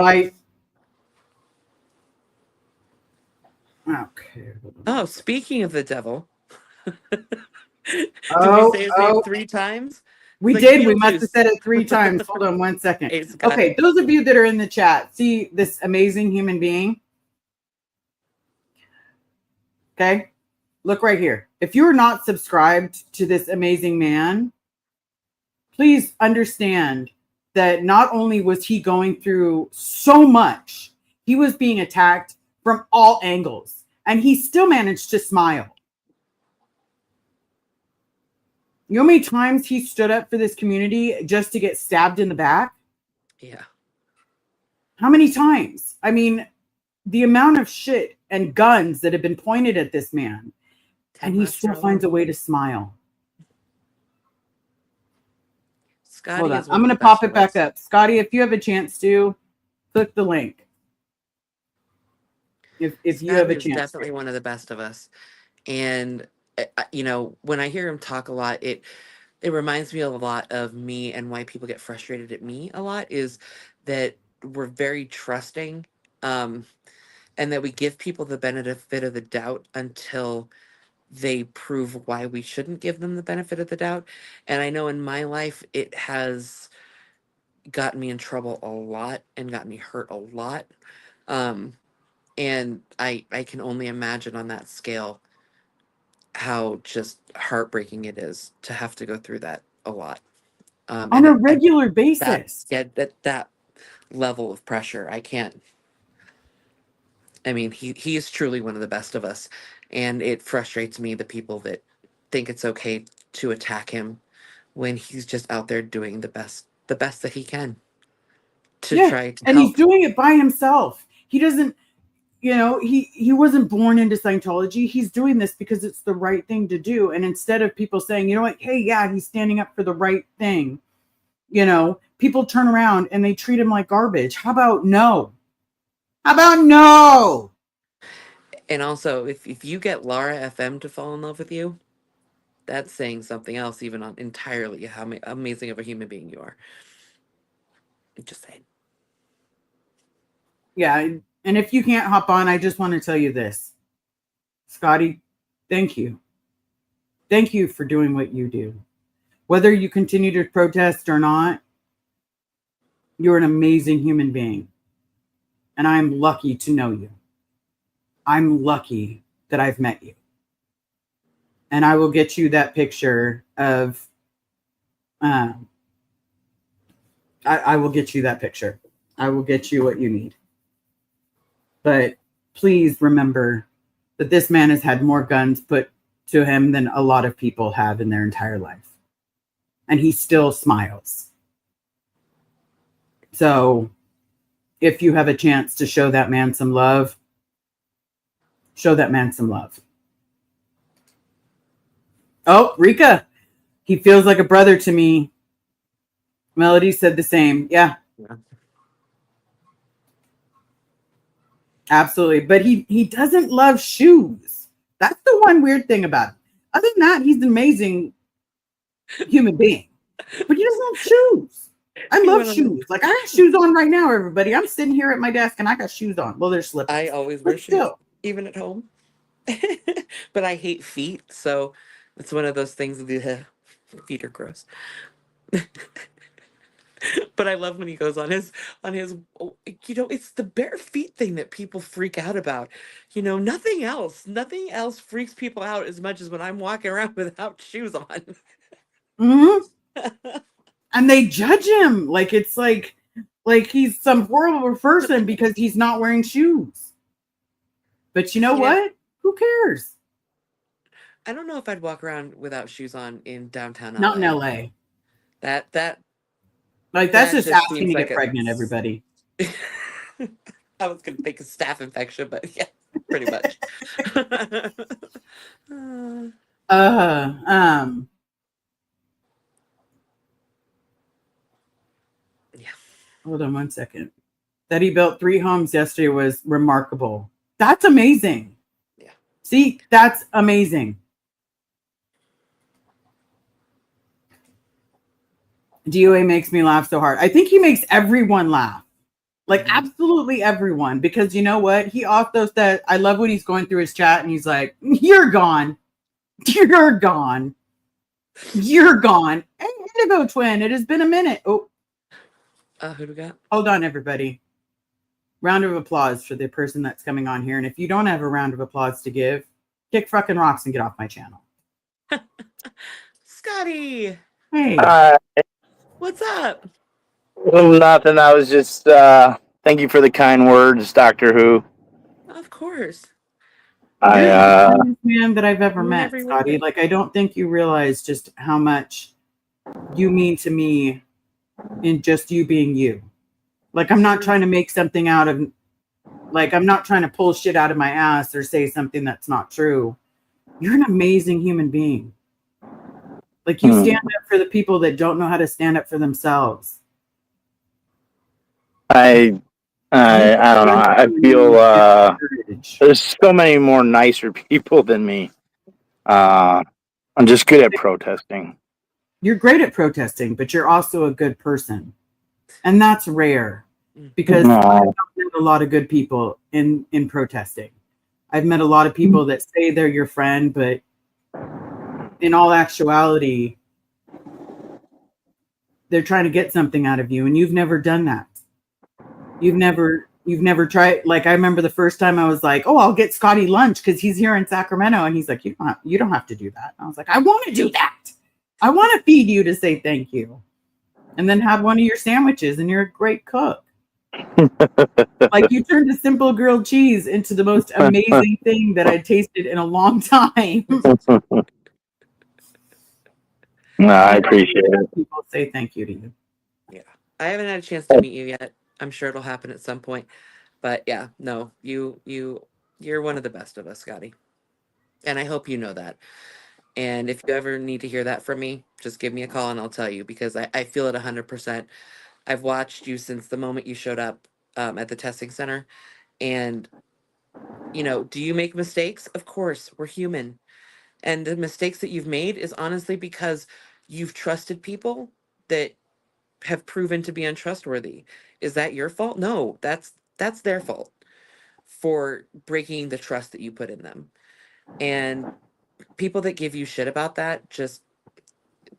okay. Oh, speaking of the devil, did we say his name 3 times? We Like did. We must have Beetlejuice. said it 3 times. Hold on 1 second. Hey, Scott. Okay, those of you that are in the chat, see this amazing human being? Okay, look right here. If you're not subscribed to this amazing man, please understand that not only was he going through so much, he was being attacked from all angles, and he still managed to smile. You know how many times he stood up for this community just to get stabbed in the back? Yeah. How many times? I mean, the amount of shit and guns that have been pointed at this man, and he still finds a way to smile. Scotty Hold on. is one I'm of going the to pop best it of back us. up. Scotty, if you have a chance to, click the link. If you have a Scotty is chance. definitely one of the best of us. And, when I hear him talk a lot, it reminds me a lot of me, and why people get frustrated at me a lot is that we're very trusting, and that we give people the benefit of the doubt until they prove why we shouldn't give them the benefit of the doubt. And I know in my life, it has gotten me in trouble a lot and got me hurt a lot. And I can only imagine on that scale how just heartbreaking it is to have to go through that a lot. On a regular basis. That level of pressure, I can't. I mean, he is truly one of the best of us, and it frustrates me, the people that think it's okay to attack him when he's just out there doing the best that he can to try to and help. he's doing it by himself. He doesn't, he wasn't born into Scientology. He's doing this because it's the right thing to do. And instead of people saying, you know what, hey, yeah, he's standing up for the right thing, people turn around and they treat him like garbage. How about no? How about no? And also, if you get Laura FM to fall in love with you, that's saying something else, even on entirely how amazing of a human being you are. Just saying. Yeah, and if you can't hop on, I just want to tell you this. Scotty, thank you. Thank you for doing what you do. Whether you continue to protest or not, You're an amazing human being. And I'm lucky to know you. I'm lucky that I've met you. And I will get you that picture of, I will get you that picture. I will get you what you need. But please remember that this man has had more guns put to him than a lot of people have in their entire life. And he still smiles. So if you have a chance to show that man some love, show that man some love. Oh, Rika, he feels like a brother to me. Melody said the same. Yeah. Absolutely. But he doesn't love shoes. That's the one weird thing about him. Other than that, he's an amazing human being. But he doesn't have shoes. I love shoes. Like, I got shoes on right now, everybody. I'm sitting here at my desk and I got shoes on. Well, they're slippers. I always wear shoes, even at home. But I hate feet, so it's one of those things. The feet are gross. But I love when he goes on his, it's the bare feet thing that people freak out about. Nothing else freaks people out as much as when I'm walking around without shoes on. Mm-hmm. And they judge him like it's like he's some horrible person because he's not wearing shoes. But you know what? Who cares? I don't know if I'd walk around without shoes on in downtown LA. Not in LA. That's just asking to get pregnant, everybody. I was going to take a staph infection, but yeah, pretty much. Yeah. Hold on one second. That he built 3 homes yesterday was remarkable. That's amazing. Yeah. See, that's amazing. DOA makes me laugh so hard. I think he makes everyone laugh. Like, absolutely everyone. Because you know what? He also said, I love when he's going through his chat and he's like, you're gone. You're gone. You're gone. Hey, Indigo Twin, it has been a minute. Oh. Who do we got? Hold on, everybody. Round of applause for the person that's coming on here. And if you don't have a round of applause to give, kick fucking rocks and get off my channel. Scotty. Hey. What's up? Well, nothing. I was just thank you for the kind words, Doctor Who. Of course. You're the funniest man that I've ever met, Scotty. Like, I don't think you realize just how much you mean to me in just you being you. Like, I'm not trying to make something out of, like, I'm not trying to pull shit out of my ass or say something that's not true. You're an amazing human being. Like, you stand up for the people that don't know how to stand up for themselves. I don't know. I feel there's so many more nicer people than me. I'm just good at protesting. You're great at protesting, but you're also a good person. And that's rare because I've met a lot of good people in protesting. I've met a lot of people that say they're your friend, but in all actuality, they're trying to get something out of you, and you've never done that. You've never tried. Like, I remember the first time I was like, oh, I'll get Scotty lunch because he's here in Sacramento, and he's like, you don't have to do that. And I was like, I want to do that. I want to feed you to say thank you, and then have one of your sandwiches, and you're a great cook. Like, you turned a simple grilled cheese into the most amazing thing that I tasted in a long time. No, I appreciate it. People say thank you to you. Yeah. I haven't had a chance to meet you yet. I'm sure it'll happen at some point. But yeah, no, you're one of the best of us, Scotty. And I hope you know that. And if you ever need to hear that from me, just give me a call and I'll tell you, because I feel it 100%. I've watched you since the moment you showed up at the testing center. And, do you make mistakes? Of course, we're human. And the mistakes that you've made is honestly because you've trusted people that have proven to be untrustworthy. Is that your fault? No, that's their fault for breaking the trust that you put in them. And people that give you shit about that,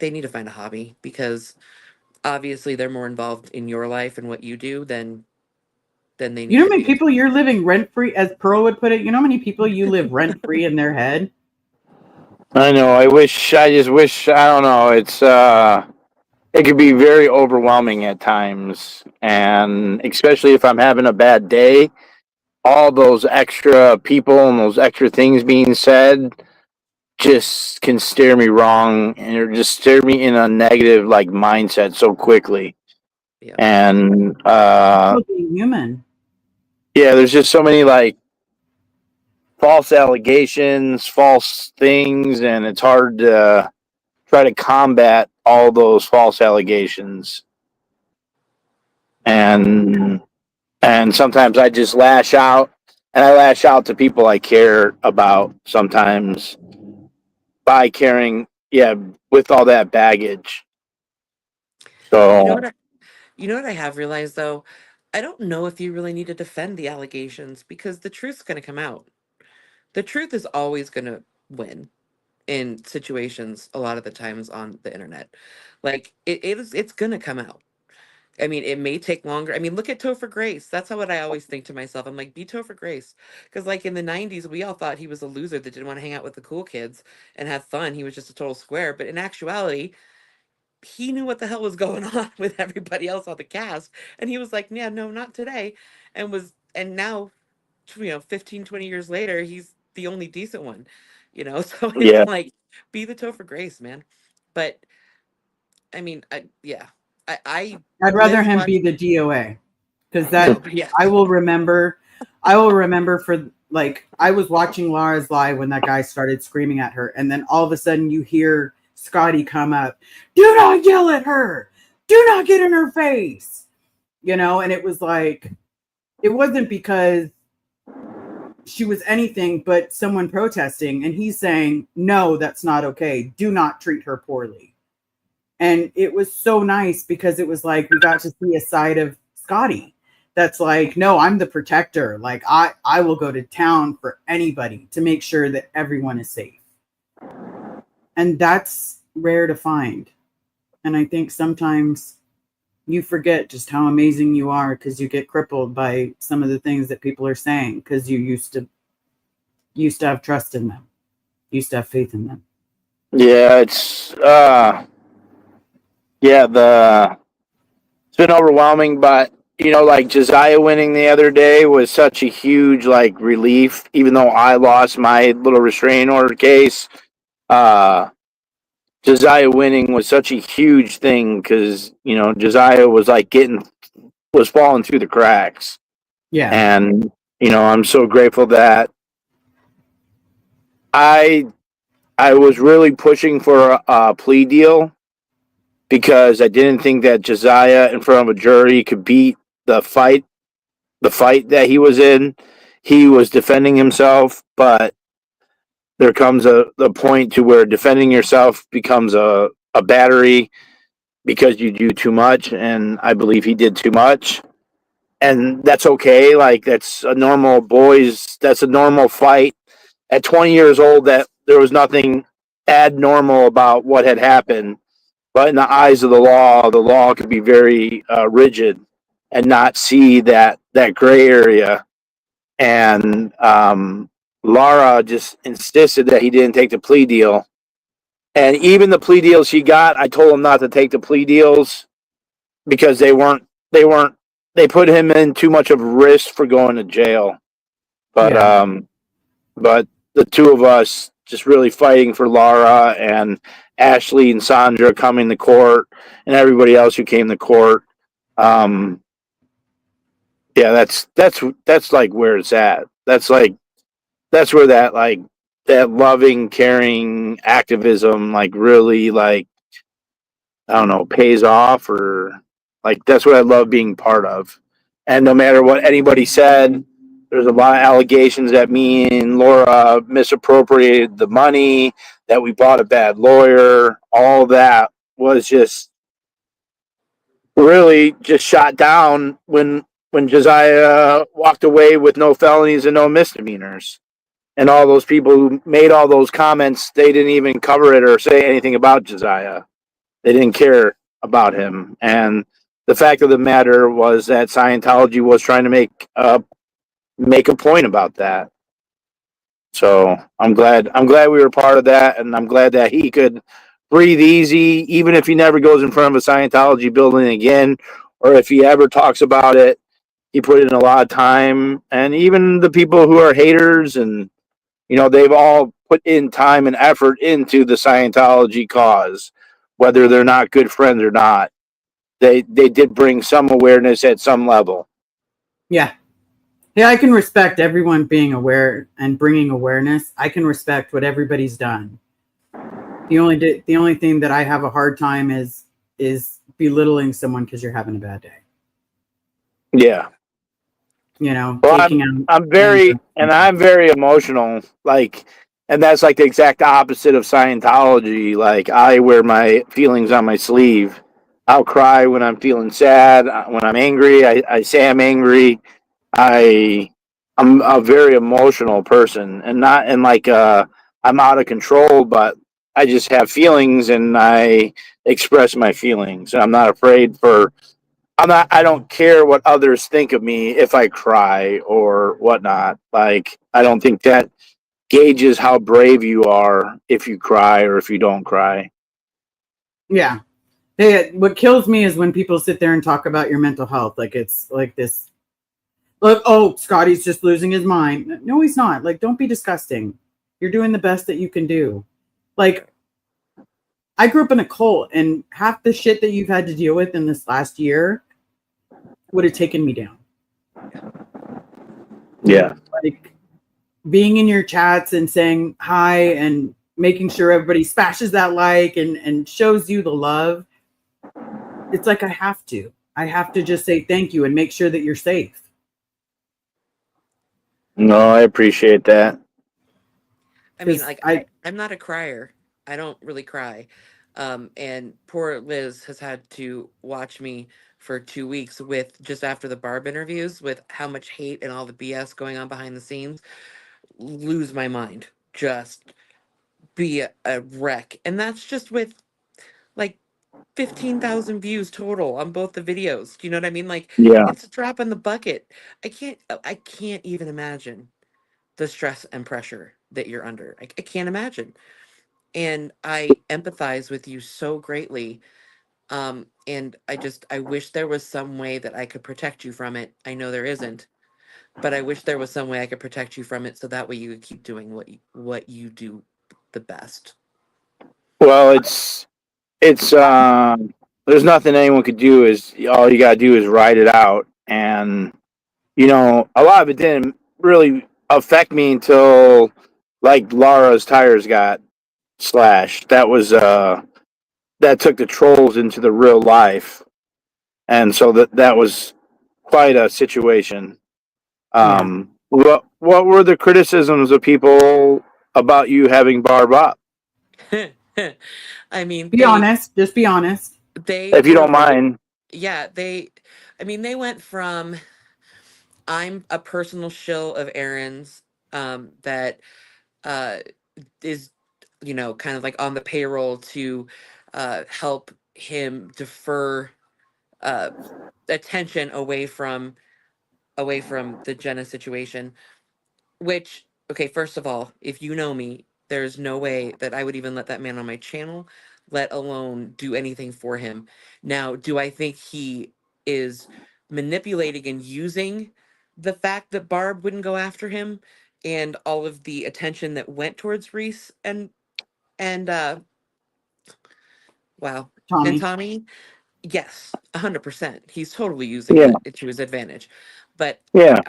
they need to find a hobby, because obviously they're more involved in your life and what you do than they need You know how to many be. people you're living rent free, as Pearl would put it? You know how many people you live rent free in their head? I know. I just wish. I don't know. It could be very overwhelming at times, and especially if I'm having a bad day, all those extra people and those extra things being said just can steer me wrong and or just steer me in a negative like mindset so quickly. Yeah. And Being human. yeah, there's just so many like false allegations, false things, and it's hard to try to combat all those false allegations. And sometimes I just lash out, and I lash out to people I care about sometimes by carrying, yeah, with all that baggage. You know So what? You know what I have realized though? I don't know if you really need to defend the allegations because the truth's going to come out. The truth is always going to win in situations a lot of the times on the internet. Like it's going to come out. I mean, it may take longer. I mean, look at Topher Grace. That's how what I always think to myself. I'm like, be Topher Grace. Because like in the 90s, we all thought he was a loser that didn't want to hang out with the cool kids and have fun. He was just a total square. But in actuality, he knew what the hell was going on with everybody else on the cast. And he was like, yeah, no, not today. And now, 15, 20 years later, he's the only decent one, So it's yeah, like, be the Topher Grace, man. But I mean, I I'd rather live him watch. be the DOA because No, that yeah. I will remember. I will remember for like I was watching Laura's live when that guy started screaming at her, and then all of a sudden you hear Scotty come up. Do not yell at her. Do not get in her face. And it was like it wasn't because she was anything but someone protesting, and he's saying, "No, that's not okay. Do not treat her poorly." And it was so nice because it was like we got to see a side of Scotty that's like, no, I'm the protector. Like I will go to town for anybody to make sure that everyone is safe. And that's rare to find. And I think sometimes you forget just how amazing you are because you get crippled by some of the things that people are saying because you used to have trust in them, used to have faith in them. yeah, it's it's been overwhelming, but like Josiah winning the other day was such a huge like relief. Even though I lost my little restraining order case, uh, Josiah winning was such a huge thing because Josiah was like was falling through the cracks, Yeah. and I'm so grateful that I I was really pushing for a plea deal because I didn't think that Josiah in front of a jury could beat the fight that he was in. He was defending himself, but there comes the point to where defending yourself becomes a battery because you do too much, and I believe he did too much. And that's okay. Like that's a normal fight. At 20 years old, that there was nothing abnormal about what had happened. But in the eyes of the law could be very rigid and not see that gray area. And Laura just insisted that he didn't take the plea deal. And even the plea deals he got, I told him not to take the plea deals because they put him in too much of a risk for going to jail. But Yeah. but the two of us just really fighting for Laura and Ashley and Sandra coming to court and everybody else who came to court. Yeah, that's like where it's at. That's where that loving, caring activism like really like I don't know pays off or like that's what I love being part of. And no matter what anybody said, there's a lot of allegations that me and Laura misappropriated the money, that we bought a bad lawyer. All that was just really just shot down when Josiah walked away with no felonies and no misdemeanors. And all those people who made all those comments, they didn't even cover it or say anything about Josiah. They didn't care about him. And the fact of the matter was that Scientology was trying to make a point about that. So I'm glad we were part of that, and I'm glad that he could breathe easy, even if he never goes in front of a Scientology building again, or if he ever talks about it. He put in a lot of time, and even the people who are haters, and they've all put in time and effort into the Scientology cause, whether they're not good friends or not. They did bring some awareness at some level. Yeah. Yeah, I can respect everyone being aware and bringing awareness. I can respect what everybody's done. The only thing that I have a hard time is belittling someone because you're having a bad day. Yeah. Well, taking out I'm anger. very emotional. And that's like the exact opposite of Scientology. Like, I wear my feelings on my sleeve. I'll cry when I'm feeling sad. When I'm angry, I say I'm angry. I'm a very emotional person, and not in like I'm out of control, but I just have feelings and I express my feelings. And I'm not afraid for. I don't care what others think of me if I cry or whatnot. Like, I don't think that gauges how brave you are if you cry or if you don't cry. Yeah. Hey, what kills me is when people sit there and talk about your mental health like it's like this. Look, oh, Scotty's just losing his mind. No, he's not. Like, don't be disgusting. You're doing the best that you can do. Like, I grew up in a cult, and half the shit that you've had to deal with in this last year would have taken me down. Yeah. Like, being in your chats and saying hi and making sure everybody smashes that like and shows you the love. It's like I have to just say thank you and make sure that you're safe. No, I appreciate that. I mean, like, I'm not a crier. I don't really cry. And poor Liz has had to watch me for 2 weeks with just after the Barb interviews, with how much hate and all the BS going on behind the scenes, lose my mind, just be a wreck. And that's just with like 15,000 views total on both the videos. Do you know what I mean? Like, Yeah. it's a drop in the bucket. I can't even imagine the stress and pressure that you're under. I can't imagine. And I empathize with you so greatly. And I wish there was some way that I could protect you from it. I know there isn't, but I wish there was some way I could protect you from it so that way you could keep doing what you do the best. Well, it's there's nothing anyone could do. Is all you gotta do is ride it out. And a lot of it didn't really affect me until like Laura's tires got slashed. That took the trolls into the real life, and so that was quite a situation. What were the criticisms of people about you having Barb up? I mean, Be honest. Just be honest. they If you were don't mind. yeah, they went from I'm a personal shill of Aaron's, that uh is kind of like on the payroll to help him defer uh attention away from the Jenna situation. Which, okay, first of all, if you know me, there's no way that I would even let that man on my channel, let alone do anything for him. Now, do I think he is manipulating and using the fact that Barb wouldn't go after him and all of the attention that went towards Reese and wow, and Tommy. Tommy? Yes, 100%. He's totally using Yeah. it to his advantage. But Yeah.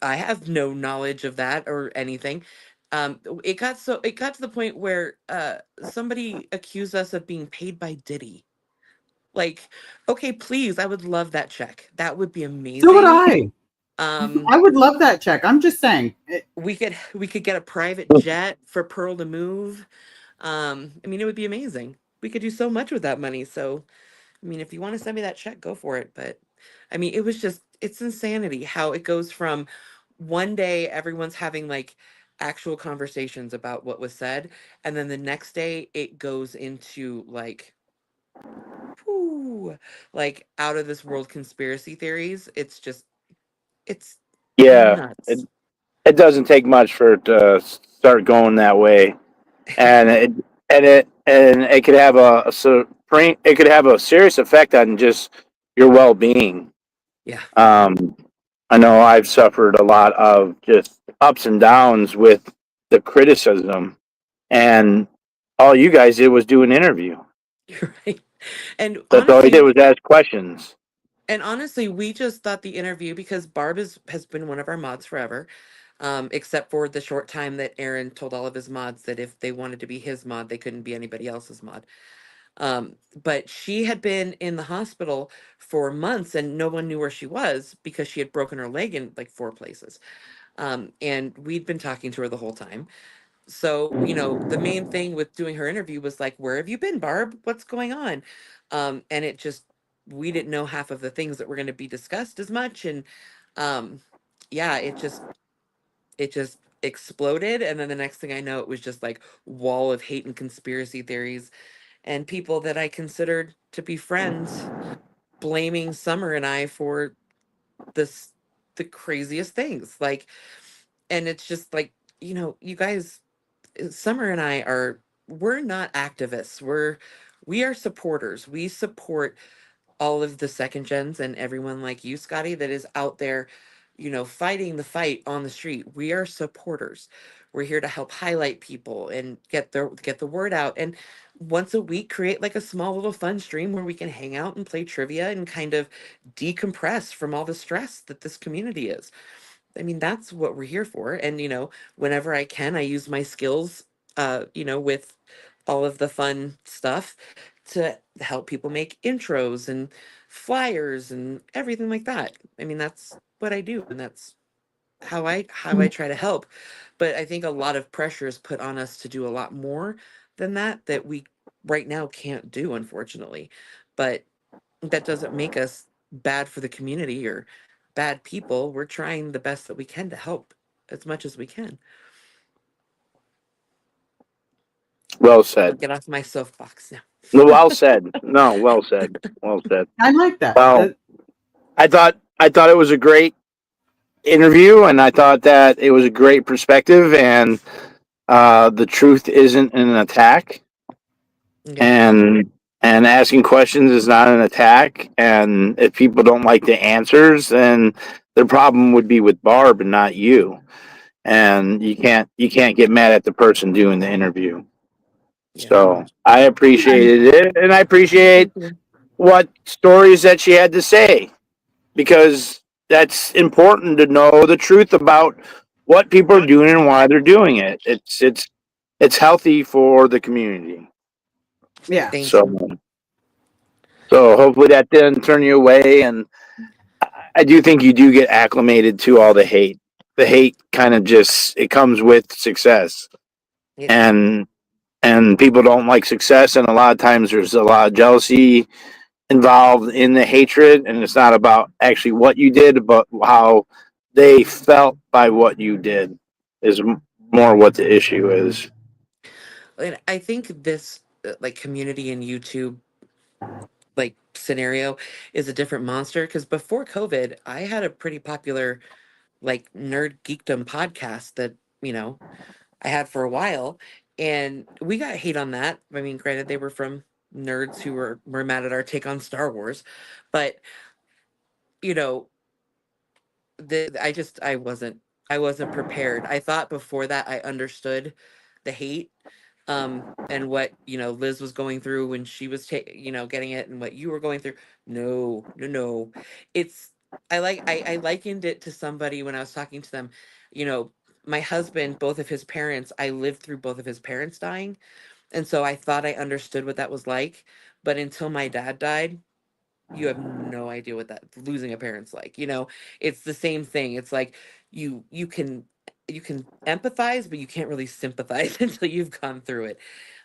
I have no knowledge of that or anything. It got to the point where somebody accused us of being paid by Diddy. Like, okay, please, I would love that check. That would be So would amazing. I. I would love that check. I'm just saying. We could get a private jet for Pearl to move. I mean, it would be amazing. We could do so much with that money. So I mean, if you want to send me that check, go for it. But I mean, it's insanity how it goes from one day everyone's having like actual conversations about what was said, and then the next day it goes into like whoo, like out of this world conspiracy theories. It's just, it's Yeah, it nuts. it doesn't take much for it to start going that way, and it could have a supreme. It could have a serious effect on just your well being. Yeah. Um, I know I've suffered a lot of just ups and downs with the criticism, and all you guys did was do an interview. You're right. And That's all he honestly, did was ask questions. we just thought the interview, because Barb has been one of our mods forever, except for the short time that Aaron told all of his mods that if they wanted to be his mod, they couldn't be anybody else's mod. But she had been in the hospital for months and no one knew where she was because she had broken her leg in like 4 places. And we'd been talking to her the whole time. So, the main thing with doing her interview was like, where have you been, Barb? What's going on? And it just, we didn't know half of the things that were going to be discussed as much. And um, yeah, it just exploded. And then the next thing I know, it was just like wall of hate and conspiracy theories, and people that I considered to be friends blaming Summer and I for this, the craziest things. Like, and it's just like, you guys, Summer and I we're not activists. We are supporters. We support all of the second gens and everyone like you, Scotty, that is out there, fighting the fight on the street. We are supporters. We're here to help highlight people and get the word out. And once a week, create like a small little fun stream where we can hang out and play trivia and kind of decompress from all the stress that this community is. I mean, that's what we're here for. And, whenever I can, I use my skills, with all of the fun stuff to help people make intros and flyers and everything like that. I mean, that's what I do, and that's how I try to help. But I think a lot of pressure is put on us to do a lot more than that we right now can't do, unfortunately. But that doesn't make us bad for the community or bad people. We're trying the best that we can to help as much as we can. Well I'll said. get off my soapbox now. No, well said. No, well said. Well said. I like that. Well, I thought it was a great interview, and I thought that it was a great perspective, and the truth isn't an attack, Yeah. and asking questions is not an attack. And if people don't like the answers, then the problem would be with Barb and not you. And you can't get mad at the person doing the interview. Yeah. So I appreciated it, and I appreciate Thank you. what stories that she had to say, because that's important to know the truth about what people are doing and why they're doing it. It's healthy for the community. Yeah. Thank you. So hopefully that didn't turn you away, and I do think you do get acclimated to all the hate. The hate kind of just it comes with success, It does. and people don't like success, and a lot of times there's a lot of jealousy involved in the hatred, and it's not about actually what you did, but how they felt by what you did is more what the issue is. And I think this like community and YouTube like scenario is a different monster, because before COVID, I had a pretty popular like nerd geekdom podcast that, you know, I had for a while, and we got hate on that. I mean, granted, they were from nerds who were mad at our take on Star Wars, but you know, I wasn't prepared. I thought before that I understood the hate, and what, Liz was going through when she was getting it, and what you were going through. No, no, no. It's I likened it to somebody when I was talking to them. You know, my husband, both of his parents, I lived through both of his parents dying, and so I thought I understood what that was like, but until my dad died, you have no idea what that losing a parent's like. It's the same thing. It's like you can empathize, but you can't really sympathize until you've gone through it.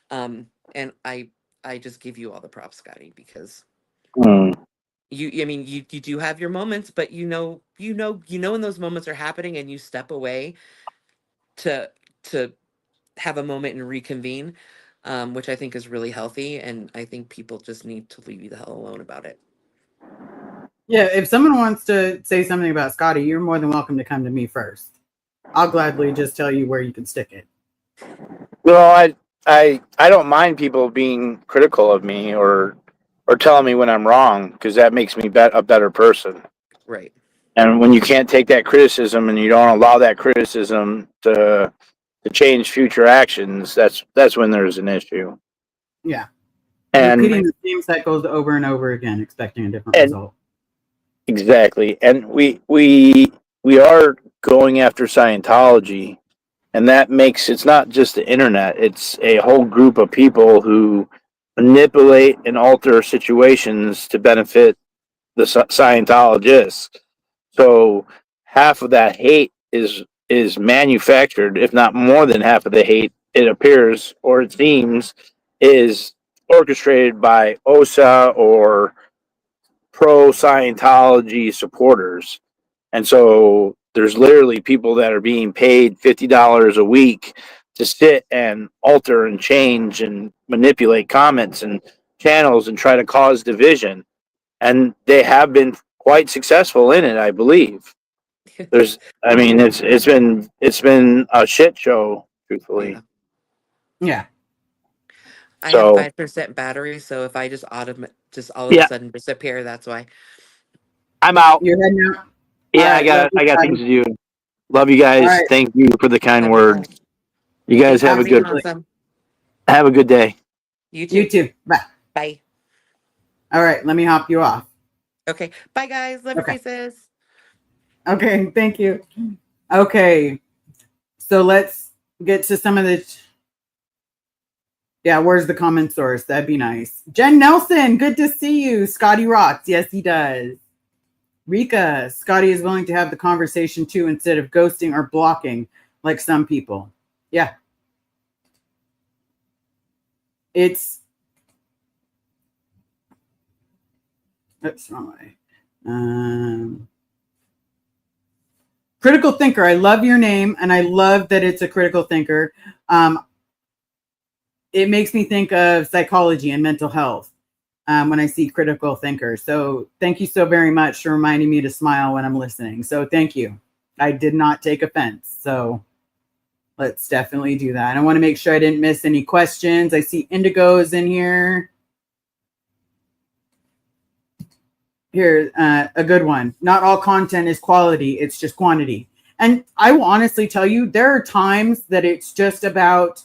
And I just give you all the props, Scotty, because Mm. I mean, you do have your moments, but when those moments are happening, and you step away to to have a moment and reconvene. which I think is really healthy. And I think people just need to leave you the hell alone about it. Yeah, if someone wants to say something about Scotty, you're more than welcome to come to me first. I'll gladly just tell you where you can stick it. Well, I don't mind people being critical of me or telling me when I'm wrong, because that makes me a better person. Right. And when you can't take that criticism and you don't allow that criticism to change future actions, that's when there's an issue. Yeah. And Repeating the same cycles over and over again, expecting a different and result. exactly. And we are going after Scientology, and that makes it's not just the internet, it's a whole group of people who manipulate and alter situations to benefit the Scientologists. So half of that hate is manufactured, if not more than half of the hate, it appears or it seems, is orchestrated by OSA or pro Scientology supporters. And so there's literally people that are being paid $50 a week to sit and alter and change and manipulate comments and channels and try to cause division. And they have been quite successful in it, I believe. It's been a shit show, truthfully. Yeah. Yeah. I have So 5% battery, so if I just all of a yeah, sudden disappear, that's why. I'm out. You're heading out. Yeah, All right, love you, I got Scotty. things to do. Love you All guys. right. Thank you for the kind Love you words. guys. You guys Thank you have for a being good awesome. day. You too. You too. Bye. Bye. All right, let me hop you off. Okay. Bye, guys. Love Okay. your faces. Okay, thank you. Okay, so let's get to some of the. Yeah, where's the comment source? That'd be nice. Jen Nelson, good to see you. Scotty rocks. Yes, he does. Rika, Scotty is willing to have the conversation too instead of ghosting or blocking like some people. Yeah. It's. That's wrong way. Critical thinker. I love your name and I love that it's a critical thinker. It makes me think of psychology and mental health when I see critical thinker. So thank you so very much for reminding me to smile when I'm listening. So thank you. I did not take offense. So let's definitely do that. I want to make sure I didn't miss any questions. I see Indigo's in here. Here, a good one. Not all content is quality. It's just quantity. And I will honestly tell you, there are times that it's just about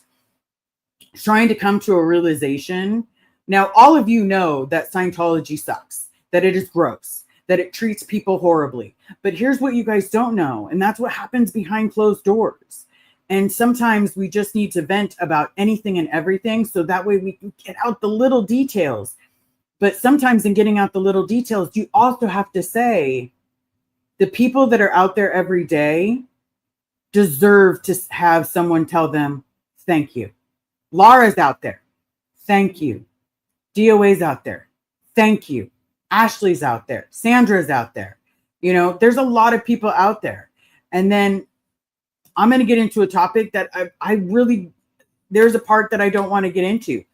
trying to come to a realization. Now, all of you know that Scientology sucks, that it is gross, that it treats people horribly. But here's what you guys don't know, and that's what happens behind closed doors. And sometimes we just need to vent about anything and everything so that way we can get out the little details. But sometimes in getting out the little details, you also have to say the people that are out there every day deserve to have someone tell them, thank you. Laura's out there. Thank you. DOA's out there. Thank you. Ashley's out there. Sandra's out there. You know, there's a lot of people out there. And then I'm going to get into a topic that I really, there's a part that I don't want to get into.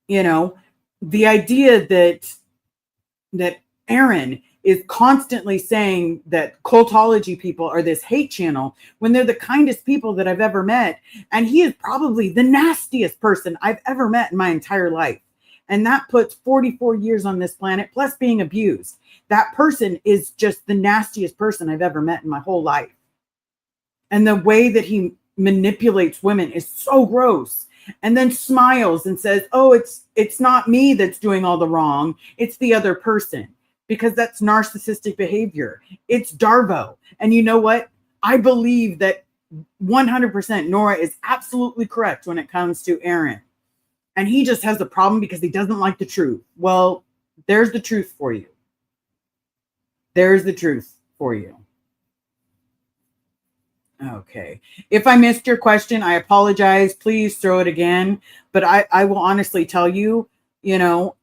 You know, the idea that Aaron is constantly saying that cultology people are this hate channel when they're the kindest people that I've ever met. And he is probably the nastiest person I've ever met in my entire life. And that puts 44 years on this planet, plus being abused. That person is just the nastiest person I've ever met in my whole life. And the way that he manipulates women is so gross. And then smiles and says, oh, it's not me that's doing all the wrong. It's the other person. Because that's narcissistic behavior. It's Darvo. And you know what? I believe that 100% Nora is absolutely correct when it comes to Aaron. And he just has a problem because he doesn't like the truth. Well, there's the truth for you. There's the truth for you. Okay. If I missed your question, I apologize. Please throw it again. But I will honestly tell you, you know,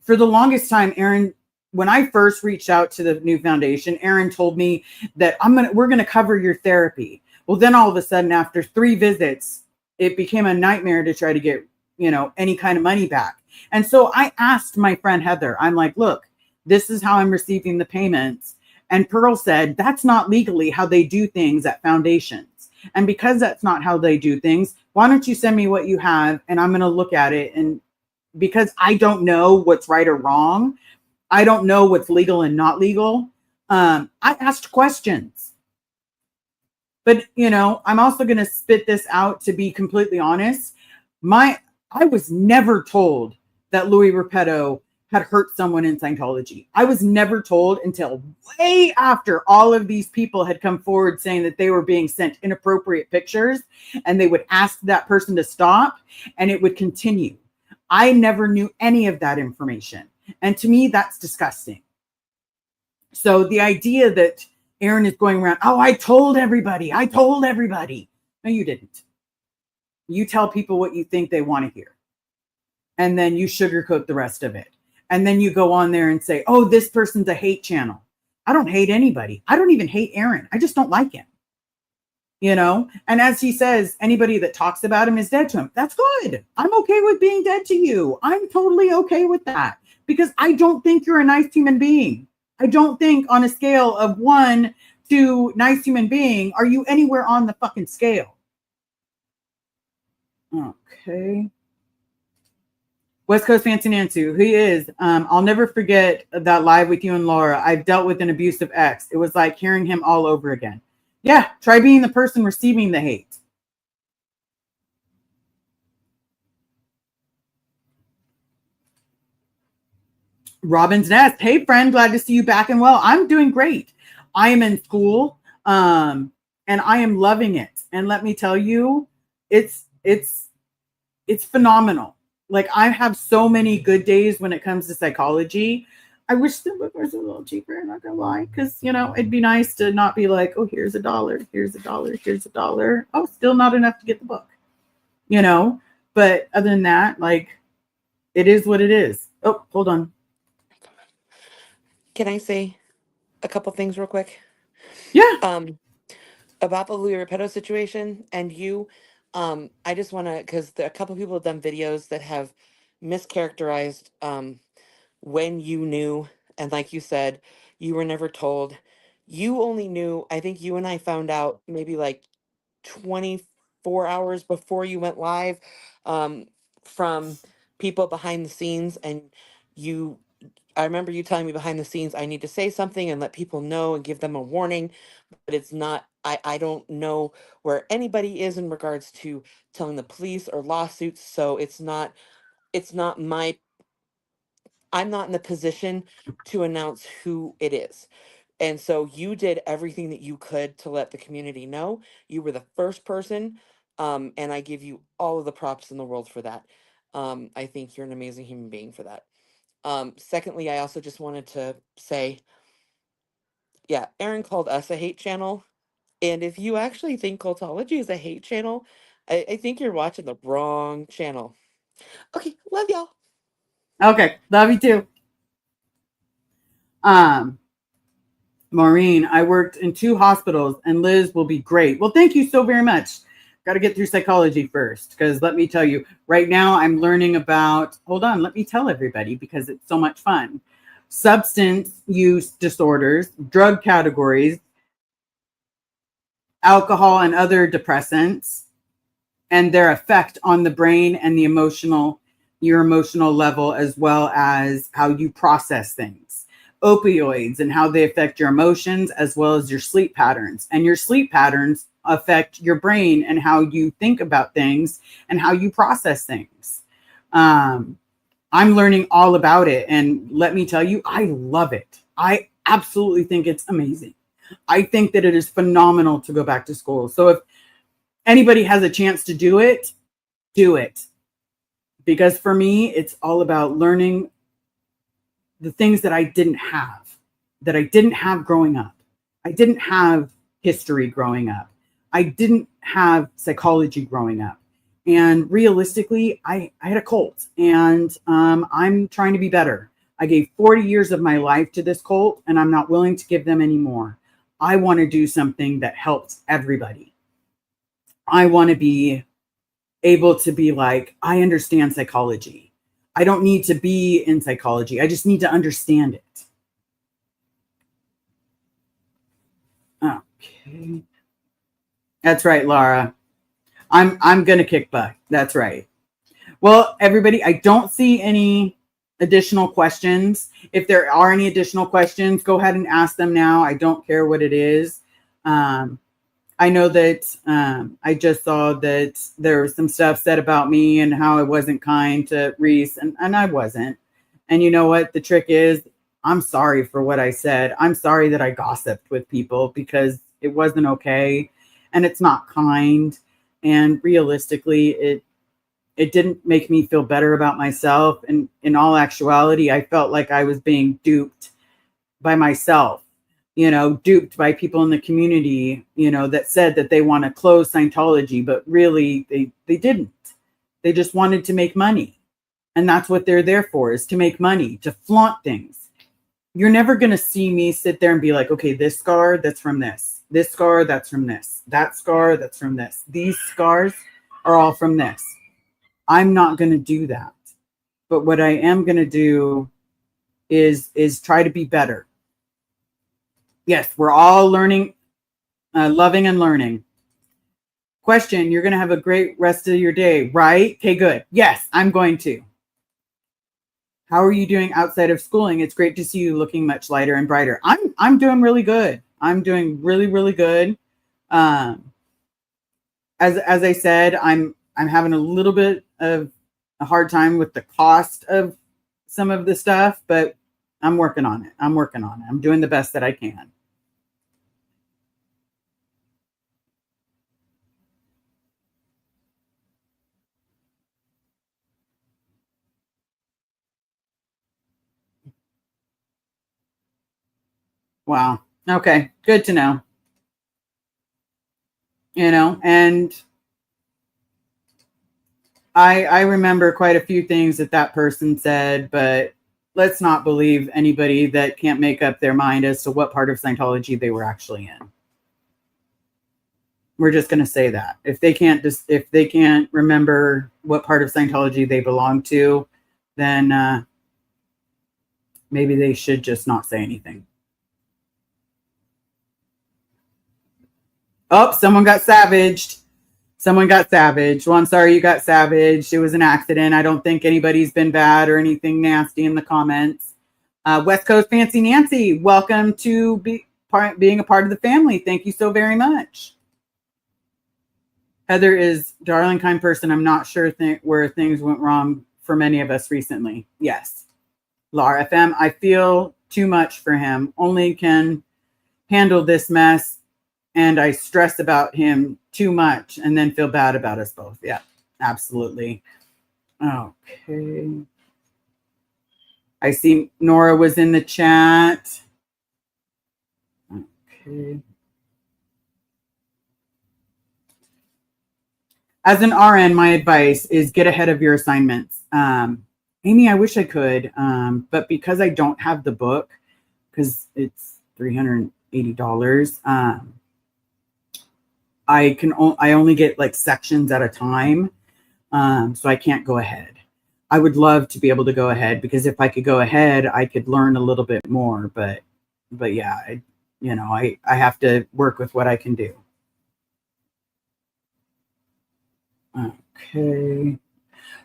for the longest time, Aaron, when I first reached out to the new foundation, Aaron told me that we're gonna cover your therapy. Well, then all of a sudden, after 3 visits, it became a nightmare to try to get, any kind of money back. And so I asked my friend Heather, I'm like, look, this is how I'm receiving the payments. And Pearl said, that's not legally how they do things at foundations. And because that's not how they do things, why don't you send me what you have and I'm going to look at it. And because I don't know what's right or wrong, I don't know what's legal and not legal. I asked questions. But, I'm also going to spit this out to be completely honest. I was never told that Louis Repetto had hurt someone in Scientology. I was never told until way after all of these people had come forward saying that they were being sent inappropriate pictures and they would ask that person to stop and it would continue. I never knew any of that information. And to me, that's disgusting. So the idea that Aaron is going around, oh, I told everybody. No, you didn't. You tell people what you think they want to hear. And then you sugarcoat the rest of it. And then you go on there and say, oh, this person's a hate channel. I don't hate anybody. I don't even hate Aaron. I just don't like him. And as he says, anybody that talks about him is dead to him. That's good. I'm okay with being dead to you. I'm totally okay with that because I don't think you're a nice human being. I don't think on a scale of 1 to nice human being, are you anywhere on the fucking scale? Okay. West Coast Fancy Nancy, he is. I'll never forget that live with you and Laura. I've dealt with an abusive ex. It was like hearing him all over again. Yeah, try being the person receiving the hate. Robin's Nest. Hey, friend, glad to see you back and well. I'm doing great. I am in school, and I am loving it. And let me tell you, it's phenomenal. Like I have so many good days when it comes to psychology. I wish the book was a little cheaper, I'm not gonna lie, because it'd be nice to not be like, oh, here's $1, here's $1, here's $1. Oh, still not enough to get the book. But other than that, like it is what it is. Oh, hold on. Can I say a couple things real quick? Yeah. About the Louis Repetto situation and you, I just want to, because a couple people have done videos that have mischaracterized when you knew, and like you said, you were never told. You only knew, I think you and I found out maybe like 24 hours before you went live, from people behind the scenes, and I remember you telling me behind the scenes, I need to say something and let people know and give them a warning, but it's not, I don't know where anybody is in regards to telling the police or lawsuits. So it's not I'm not in the position to announce who it is. And so you did everything that you could to let the community know. You were the first person. And I give you all of the props in the world for that. I think you're an amazing human being for that. Secondly, I also just wanted to say, yeah, Aaron called us a hate channel. And if you actually think cultology is a hate channel, I think you're watching the wrong channel. Okay, love y'all. Okay, love you too. Maureen, I worked in 2 hospitals and Liz will be great. Well, thank you so very much. Got to get through psychology first, because let me tell you, right now I'm learning about, hold on, let me tell everybody because it's so much fun. Substance use disorders, drug categories, alcohol and other depressants, and their effect on the brain and your emotional level, as well as how you process things. Opioids and how they affect your emotions, as well as your sleep patterns. And your sleep patterns affect your brain and how you think about things and how you process things. I'm learning all about it. And let me tell you, I love it. I absolutely think it's amazing. I think that it is phenomenal to go back to school. So if anybody has a chance to do it, do it. Because for me, it's all about learning the things that I didn't have growing up. I didn't have history growing up. I didn't have psychology growing up. And realistically, I had a cult, and I'm trying to be better. I gave 40 years of my life to this cult, and I'm not willing to give them any more. I want to do something that helps everybody. I want to be able to be like, I understand psychology. I don't need to be in psychology. I just need to understand it. Okay. That's right, Laura. I'm going to kick butt. That's right. Well, everybody, I don't see any additional questions. If there are any additional questions, go ahead and ask them now. I don't care what it is. I know that I just saw that there was some stuff said about me and how I wasn't kind to Reese, and I wasn't. And you know what? The trick is, I'm sorry for what I said. I'm sorry that I gossiped with people because it wasn't okay and it's not kind. And realistically, it didn't make me feel better about myself. And in all actuality, I felt like I was being duped by myself, duped by people in the community, that said that they want to close Scientology, but really they didn't. They just wanted to make money. And that's what they're there for, is to make money, to flaunt things. You're never going to see me sit there and be like, okay, this scar, that's from this. This scar, that's from this. That scar, that's from this. These scars are all from this. I'm not going to do that. But what I am going to do is try to be better. Yes, we're all learning, loving and learning. Question, you're going to have a great rest of your day, right? Okay, good. Yes, I'm going to. How are you doing outside of schooling? It's great to see you looking much lighter and brighter. I'm doing really good. I'm doing really, really good. As I said, I'm having a little bit of a hard time with the cost of some of the stuff, but I'm working on it. I'm doing the best that I can. Wow. Okay. Good to know. And I remember quite a few things that person said, but let's not believe anybody that can't make up their mind as to what part of Scientology they were actually in. We're just going to say that. If they can't remember what part of Scientology they belong to, then maybe they should just not say anything. Oh, someone got savaged. Well, I'm sorry you got savaged. It was an accident. I don't think anybody's been bad or anything nasty in the comments. West Coast Fancy Nancy, welcome to being a part of the family. Thank you so very much. Heather is darling, kind person. I'm not sure where things went wrong for many of us recently. Yes. Laura FM, I feel too much for him. Only can handle this mess. And I stress about him too much and then feel bad about us both. Yeah, absolutely. Okay. I see Nora was in the chat. Okay. As an RN, my advice is get ahead of your assignments. Amy, I wish I could, but because I don't have the book, because it's $380, I only get like sections at a time, so I can't go ahead. I would love to be able to go ahead, because if I could go ahead, I could learn a little bit more. But yeah, I have to work with what I can do. Okay.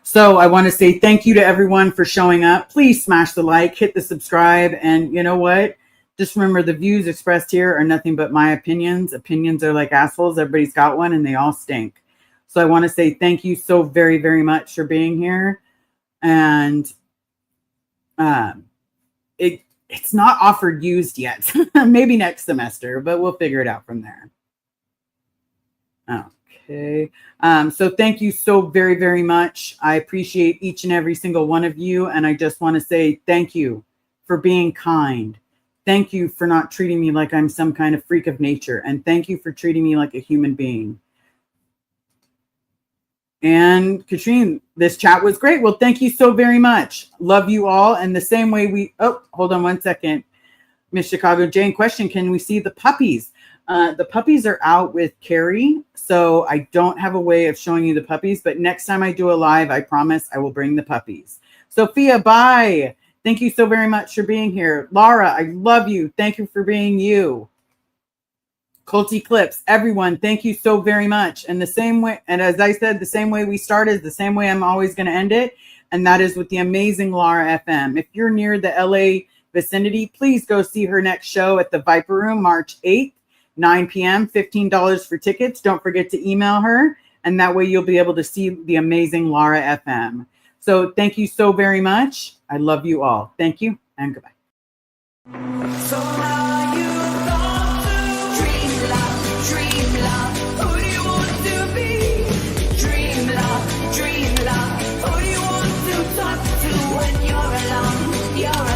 So I want to say thank you to everyone for showing up. Please smash the like, hit the subscribe, and you know what? Just remember, the views expressed here are nothing but my opinions. Opinions are like assholes. Everybody's got one and they all stink. So I want to say thank you so very, very much for being here. And it's not offered used yet. Maybe next semester, but we'll figure it out from there. Okay. So thank you so very, very much. I appreciate each and every single one of you. And I just want to say thank you for being kind. Thank you for not treating me like I'm some kind of freak of nature. And thank you for treating me like a human being. And Katrine, this chat was great. Well, thank you so very much. Love you all. And the same way hold on one second. Miss Chicago Jane, question, can we see the puppies? The puppies are out with Carrie, so I don't have a way of showing you the puppies, but next time I do a live, I promise I will bring the puppies. Sophia, bye. Thank you so very much for being here. Laura, I love you. Thank you for being you. Culty Clips, everyone, thank you so very much. And the same way, and as I said, the same way we started is the same way I'm always going to end it, and that is with the amazing Laura FM. If you're near the LA vicinity, please go see her next show at the Viper Room, March 8th. 9 p.m., $15 for tickets. Don't forget to email her, and that way you'll be able to see the amazing Laura FM. So thank you so very much. I love you all. Thank you, and goodbye. So now you've gone to dream love. Who do you want to be? Dream love. Who do you want to talk to when you're alone? You're